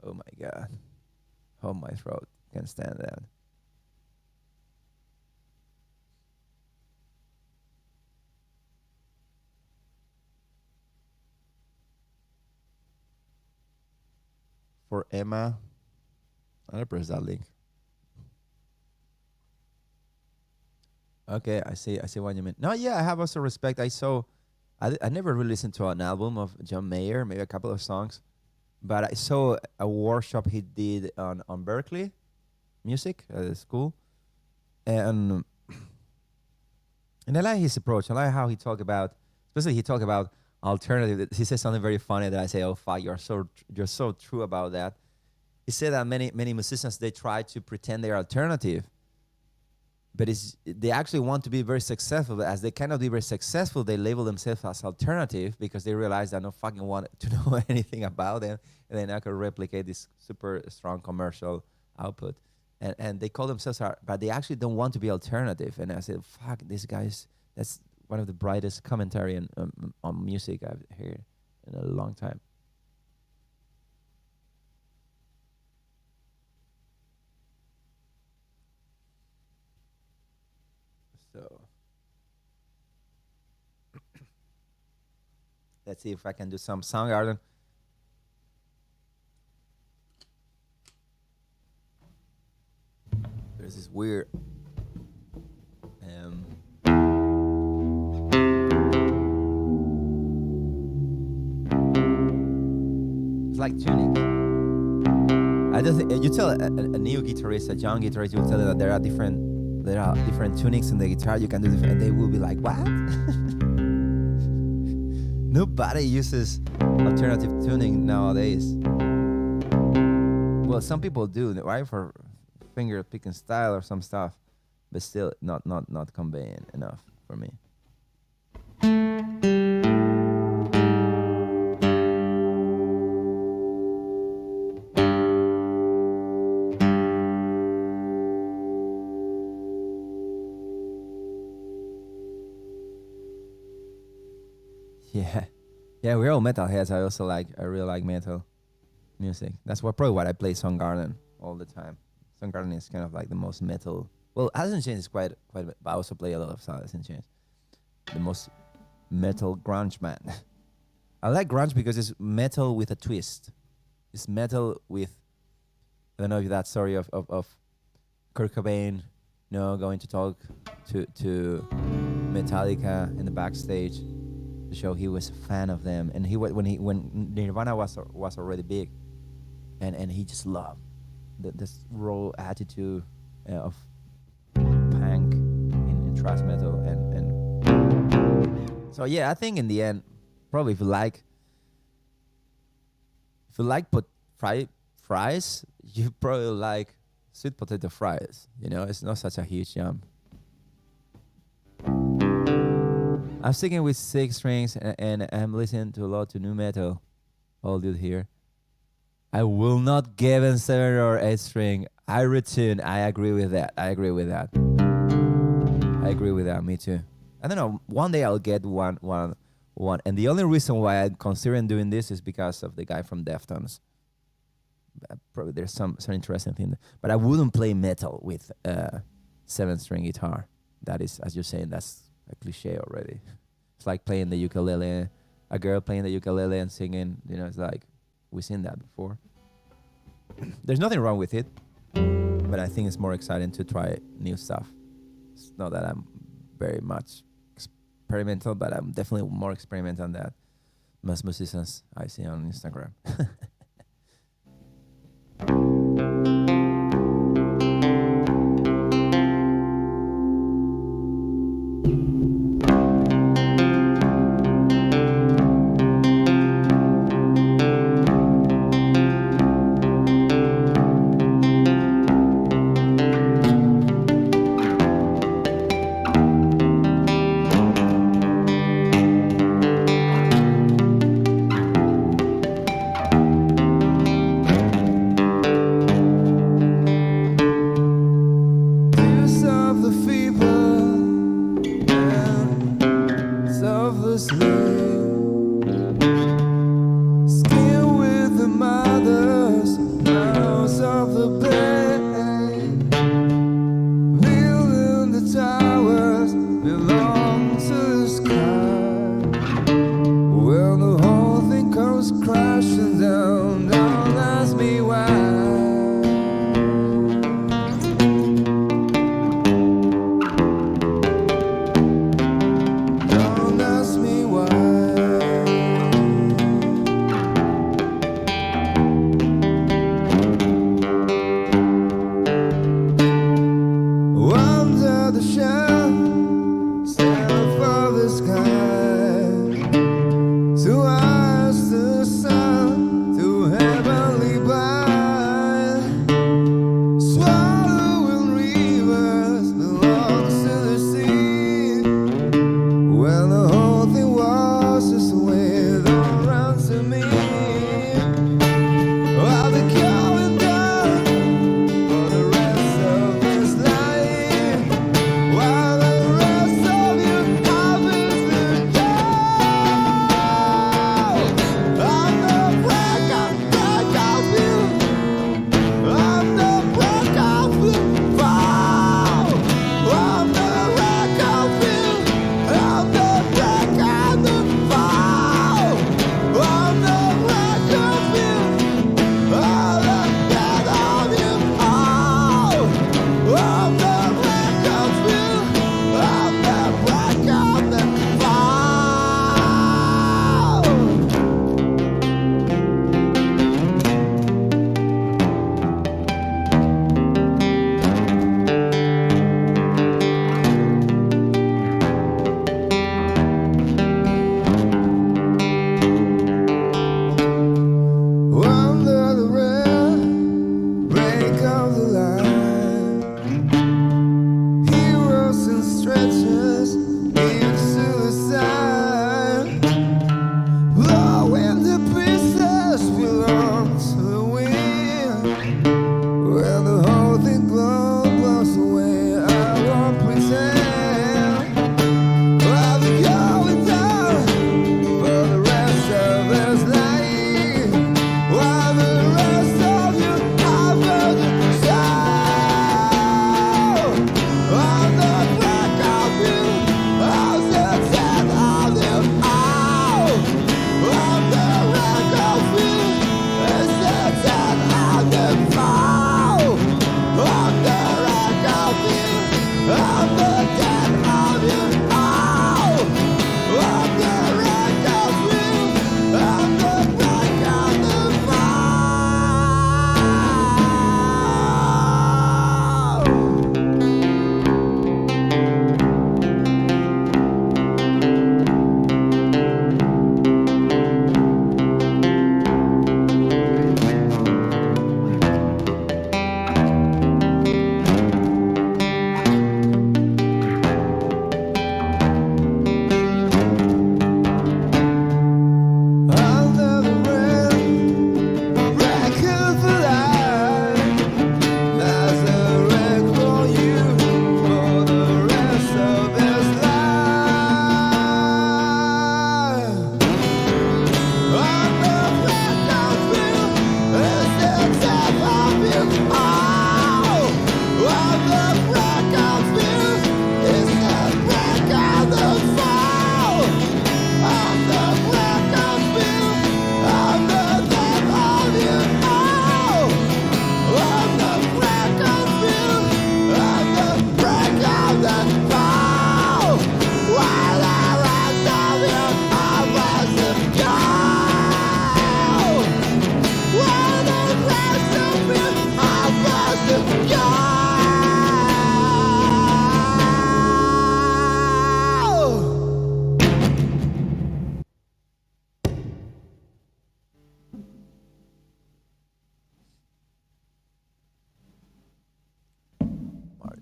Oh my god. Oh, my throat can't stand that. For Emma, I'll press that link. Okay, I see. I see what you mean. No, yeah, I have also respect. I never really listened to an album of John Mayer, maybe a couple of songs, but I saw a workshop he did on Berkeley music at the school, and I like his approach. I like how he talk about, especially he talk about alternative. He says something very funny that I say, "Oh fuck, you're so true about that." He said that many musicians they try to pretend they're alternative, but they actually want to be very successful. But as they cannot be very successful, they label themselves as alternative because they realize they don't fucking want to know anything about them, and they're not gonna replicate this super strong commercial output. And they call themselves, but they actually don't want to be alternative. And I said, fuck, this guy's, that's one of the brightest commentary on music I've heard in a long time. So let's see if I can do some Soundgarden. There's this weird it's like tuning. I just you tell a new guitarist, a young guitarist, you'll tell them that there are different tunings in the guitar. You can do different, and they will be like, "What?" Nobody uses alternative tuning nowadays. Well, some people do, right? For finger picking style or some stuff, but still not conveying enough for me. Yeah, we're all metalheads. I really like metal music. That's probably what I play Soundgarden all the time. Soundgarden is kind of like the most metal. Well, Alice in Chains is quite, but I also play a lot of Alice in Chains. The most metal grunge band. I like grunge because it's metal with a twist. It's metal with, I don't know if that story of Kurt Cobain, going to talk to Metallica in the backstage to show he was a fan of them, and when Nirvana was already big, and he just loved this raw attitude of punk in thrash metal, and so yeah, I think in the end, probably if you like fries, you probably like sweet potato fries. It's not such a huge jump. I'm sticking with 6 strings, and I'm listening to a lot to new metal. All dude here. I will not give him 7 or 8 string. I retune. I agree with that. Me too. I don't know. One day I'll get one. And the only reason why I'm considering doing this is because of the guy from Deftones. Probably there's some interesting thing. But I wouldn't play metal with 7-string guitar. That is, as you're saying, that's a cliche already. It's like playing the ukulele, a girl playing the ukulele and singing. It's like we've seen that before. There's nothing wrong with it, but I think it's more exciting to try new stuff. It's not that I'm very much experimental, but I'm definitely more experimental than most musicians I see on Instagram.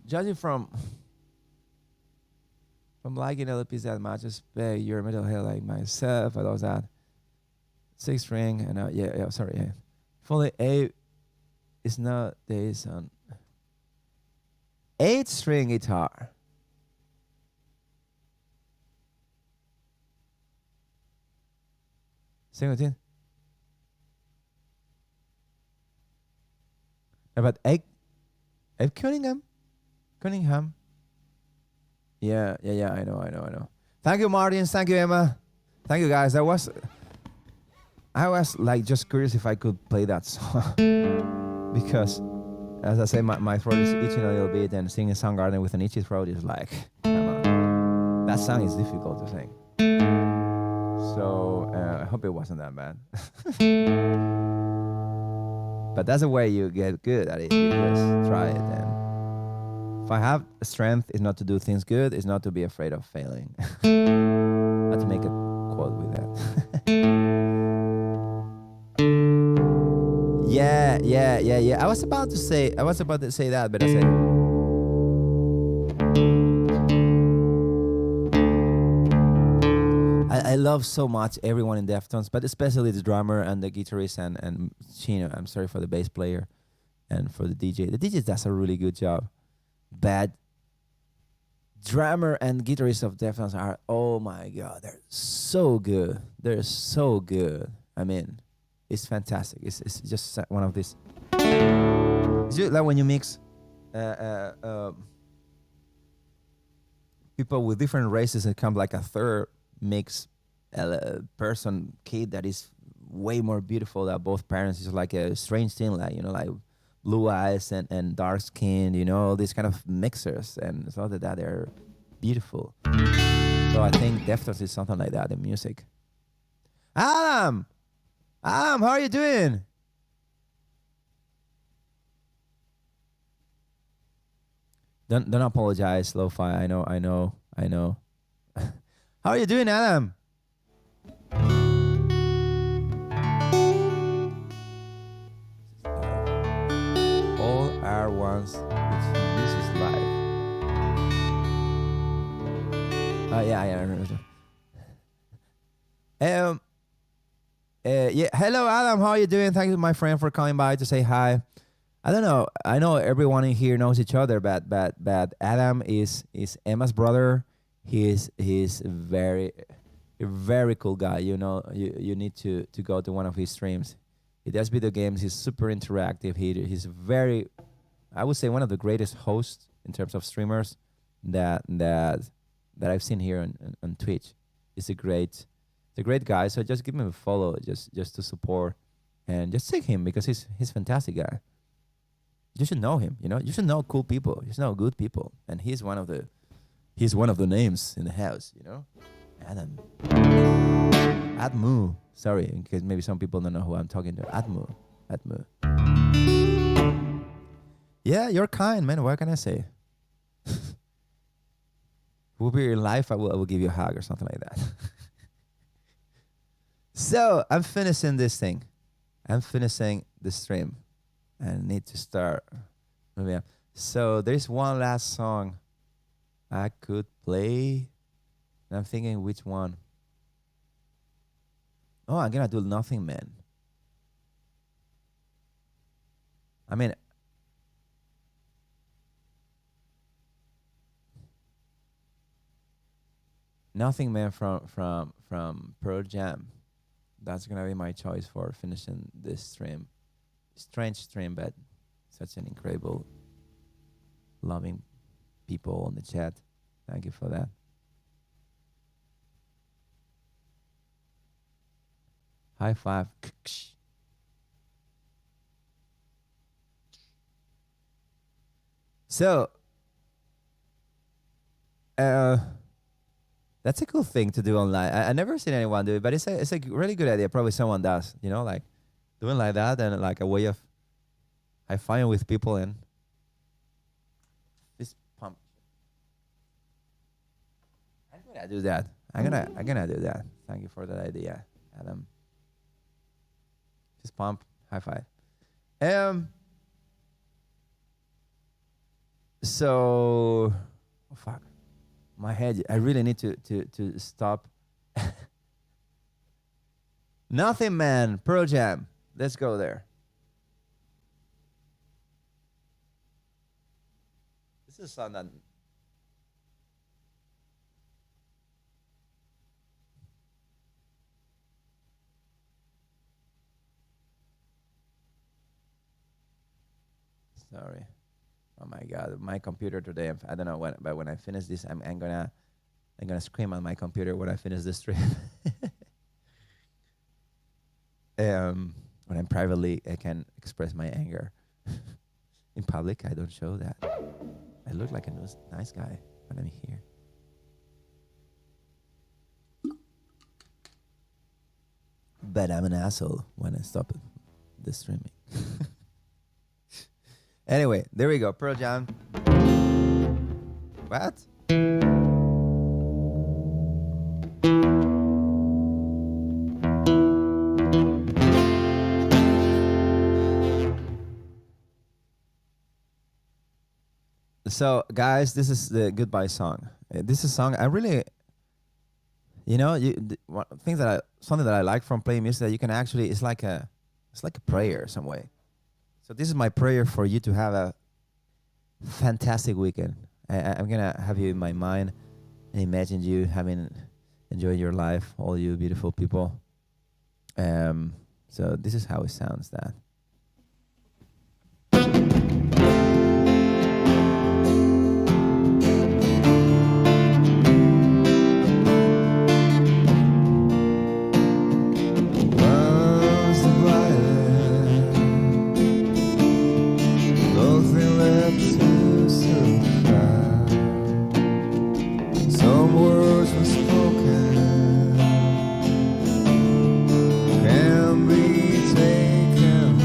judging from liking LPs that much, just beg your metalhead like myself. I love that. 6 string and yeah. Sorry, yeah. Fully A is not this on 8 string guitar. Sing with it. But Egg Cunningham? Cunningham? Yeah. I know. Thank you, Martin. Thank you, Emma. Thank you, guys. I was like just curious if I could play that song because, as I say, my throat is itching a little bit, and singing Soundgarden with an itchy throat is like, come on. That song is difficult to sing. So I hope it wasn't that bad. But that's the way you get good at it. You just try it. And if I have strength, is not to do things good, is not to be afraid of failing. Not to make a quote with that. Yeah. I was about to say that, but I said. I love so much everyone in Deftones, but especially the drummer and the guitarist and Chino. I'm sorry for the bass player and for the DJ. The DJ does a really good job. But drummer and guitarist of Deftones are, oh my God, they're so good. They're so good. I mean, it's fantastic. It's just one of these. It's just like when you mix people with different races, it comes like a third mix person kid that is way more beautiful than both parents. Is like a strange thing, like like blue eyes and dark skin, all these kind of mixers, and it's not that they're beautiful. So I think Deftones is something like that in music. Adam, how are you doing? Don't apologize, Lo-Fi. I know. How are you doing, Adam? All our ones which uses live. Oh yeah, I remember. Yeah. Hello, Adam. How are you doing? Thank you, my friend, for coming by to say hi. I don't know. I know everyone in here knows each other, but Adam is Emma's brother. He's a very cool guy. You need to go to one of his streams. He does video games. He's super interactive. He's very, I would say, one of the greatest hosts in terms of streamers that I've seen here on Twitch. He's a great guy. So just give him a follow, just to support, and just take him because he's a fantastic guy. You should know him. You should know cool people. You should know good people, and he's one of the names in the house. Adam. Admu. Sorry, in case maybe some people don't know who I'm talking to. Admu. Yeah, you're kind, man. What can I say? We'll be in life. I will give you a hug or something like that. So I'm finishing this thing. I'm finishing the stream. I need to start. Yeah. So there's one last song I could play. And I'm thinking which one. Oh, I'm gonna do Nothing Man. I mean, Nothing Man from Pearl Jam. That's gonna be my choice for finishing this stream. Strange stream, but such an incredible, loving people on the chat. Thank you for that. High five. So, that's a cool thing to do online. I never seen anyone do it, but it's a really good idea. Probably someone does, like doing like that, and like a way of high-fiving with people and this pump. I'm gonna do that. I'm gonna do that. Thank you for that idea, Adam. Just pump, high five. So, oh fuck, my head. I really need to stop. Nothing, man. Pearl Jam. Let's go there. This is a song that. Sorry. Oh my god, my computer today. I don't know when, but when I finish this, I'm gonna scream on my computer when I finish this stream. When I'm privately, I can express my anger. In public, I don't show that. I look like a nice guy when I'm here. But I'm an asshole when I stop the streaming. Anyway, there we go. Pearl Jam. What? So, guys, this is the goodbye song. This is a song I really, something that I like from playing music that you can actually, it's like a prayer some way. So this is my prayer for you to have a fantastic weekend. I'm gonna have you in my mind and imagine you enjoying your life, all you beautiful people. So this is how it sounds. That. Can be taken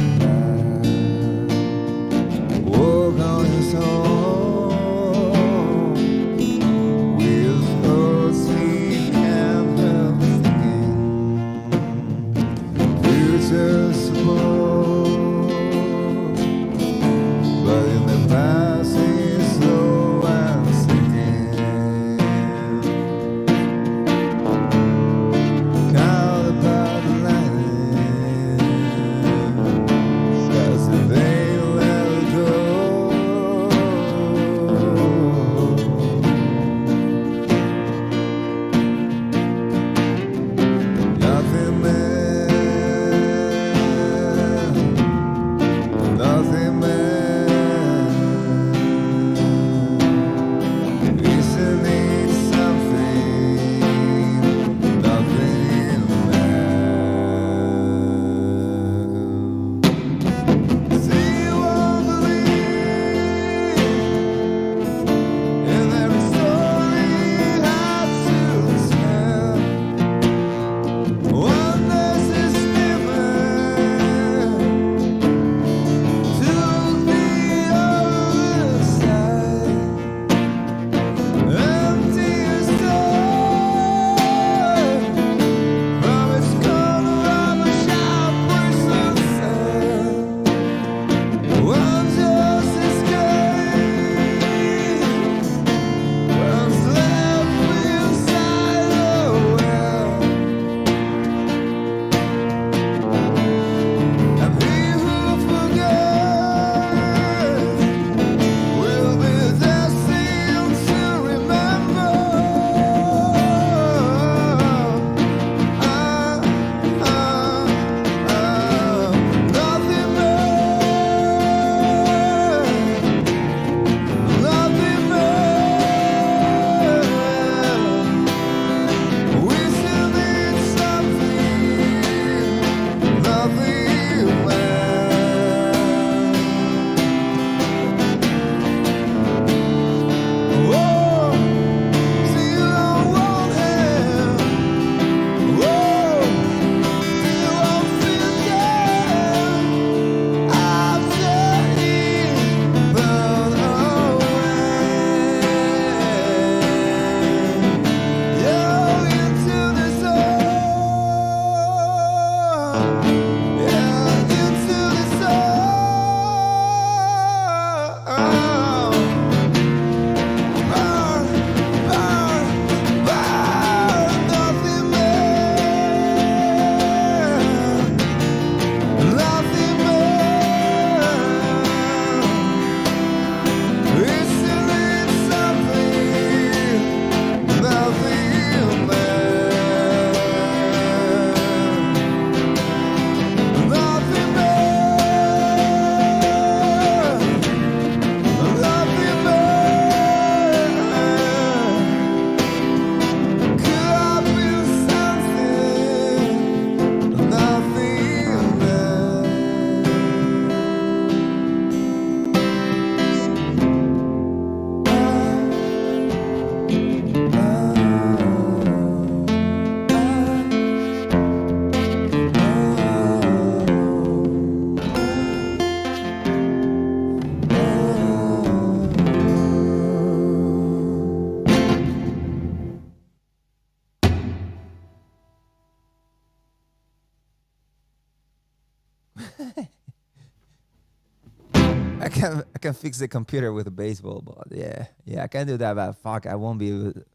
I can fix the computer with a baseball ball. Yeah, I can do that. But fuck, I won't be able to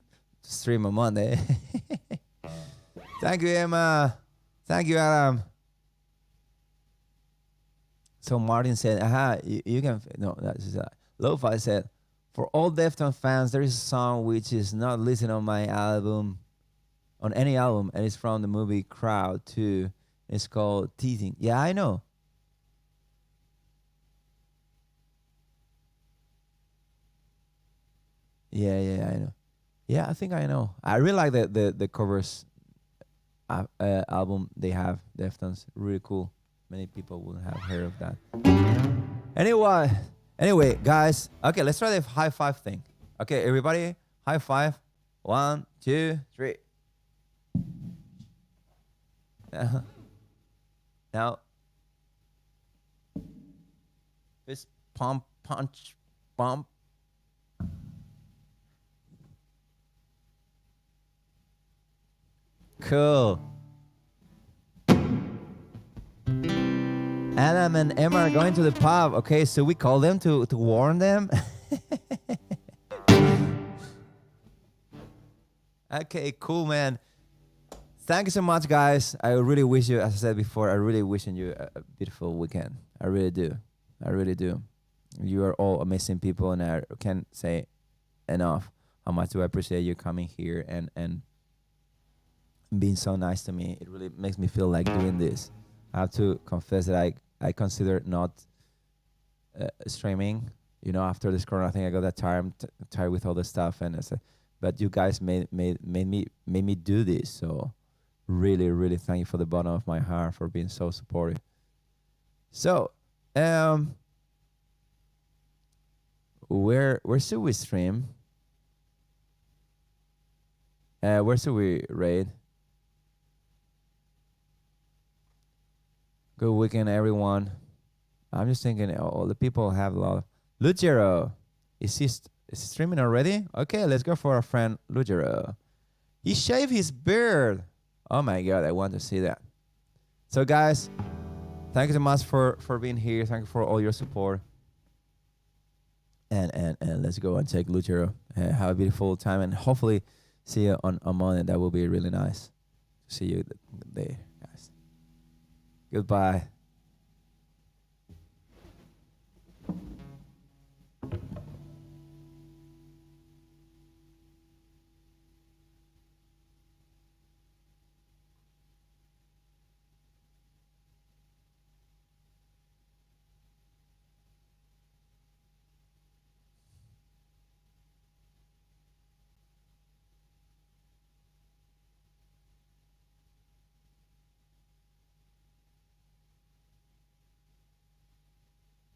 stream on Monday. Thank you, Emma. Thank you, Adam. So Martin said, "Aha, you can." No, that's Lo-Fi said, "For all Deftones fans, there is a song which is not listed on my album, on any album, and it's from the movie Crowd too. It's called Teasing." Yeah, I know. Yeah, I know. Yeah, I think I know. I really like the covers album they have. Deftones, really cool. Many people wouldn't have heard of that. Anyway, anyway, guys. Okay, let's try the high five thing. Okay, everybody, high five. 1, 2, 3. Now, fist pump, punch, bump. Cool. Adam and Emma are going to the pub. Okay, so we call them to warn them. Okay, cool, man. Thank you so much, guys. I really wish you, as I said before, I really wishing you a beautiful weekend. I really do. I really do. You are all amazing people, and I can't say enough how much do I appreciate you coming here and being so nice to me. It really makes me feel like doing this. I have to confess that I consider not streaming. You know, after this corona thing, I got that tired, tired with all the stuff, and it's but you guys made me do this. So really thank you for the bottom of my heart for being so supportive. So where should we stream? Where should we raid? Good weekend, everyone. I'm just thinking, all the people have a lot of... Lugero, is he streaming already? Okay, let's go for our friend Lugero. He shaved his beard. Oh my god, I want to see that. So guys, thank you so much for being here. Thank you for all your support. And let's go and take Lugero. Have a beautiful time, and hopefully see you on Monday. That will be really nice to see you there, guys. Goodbye.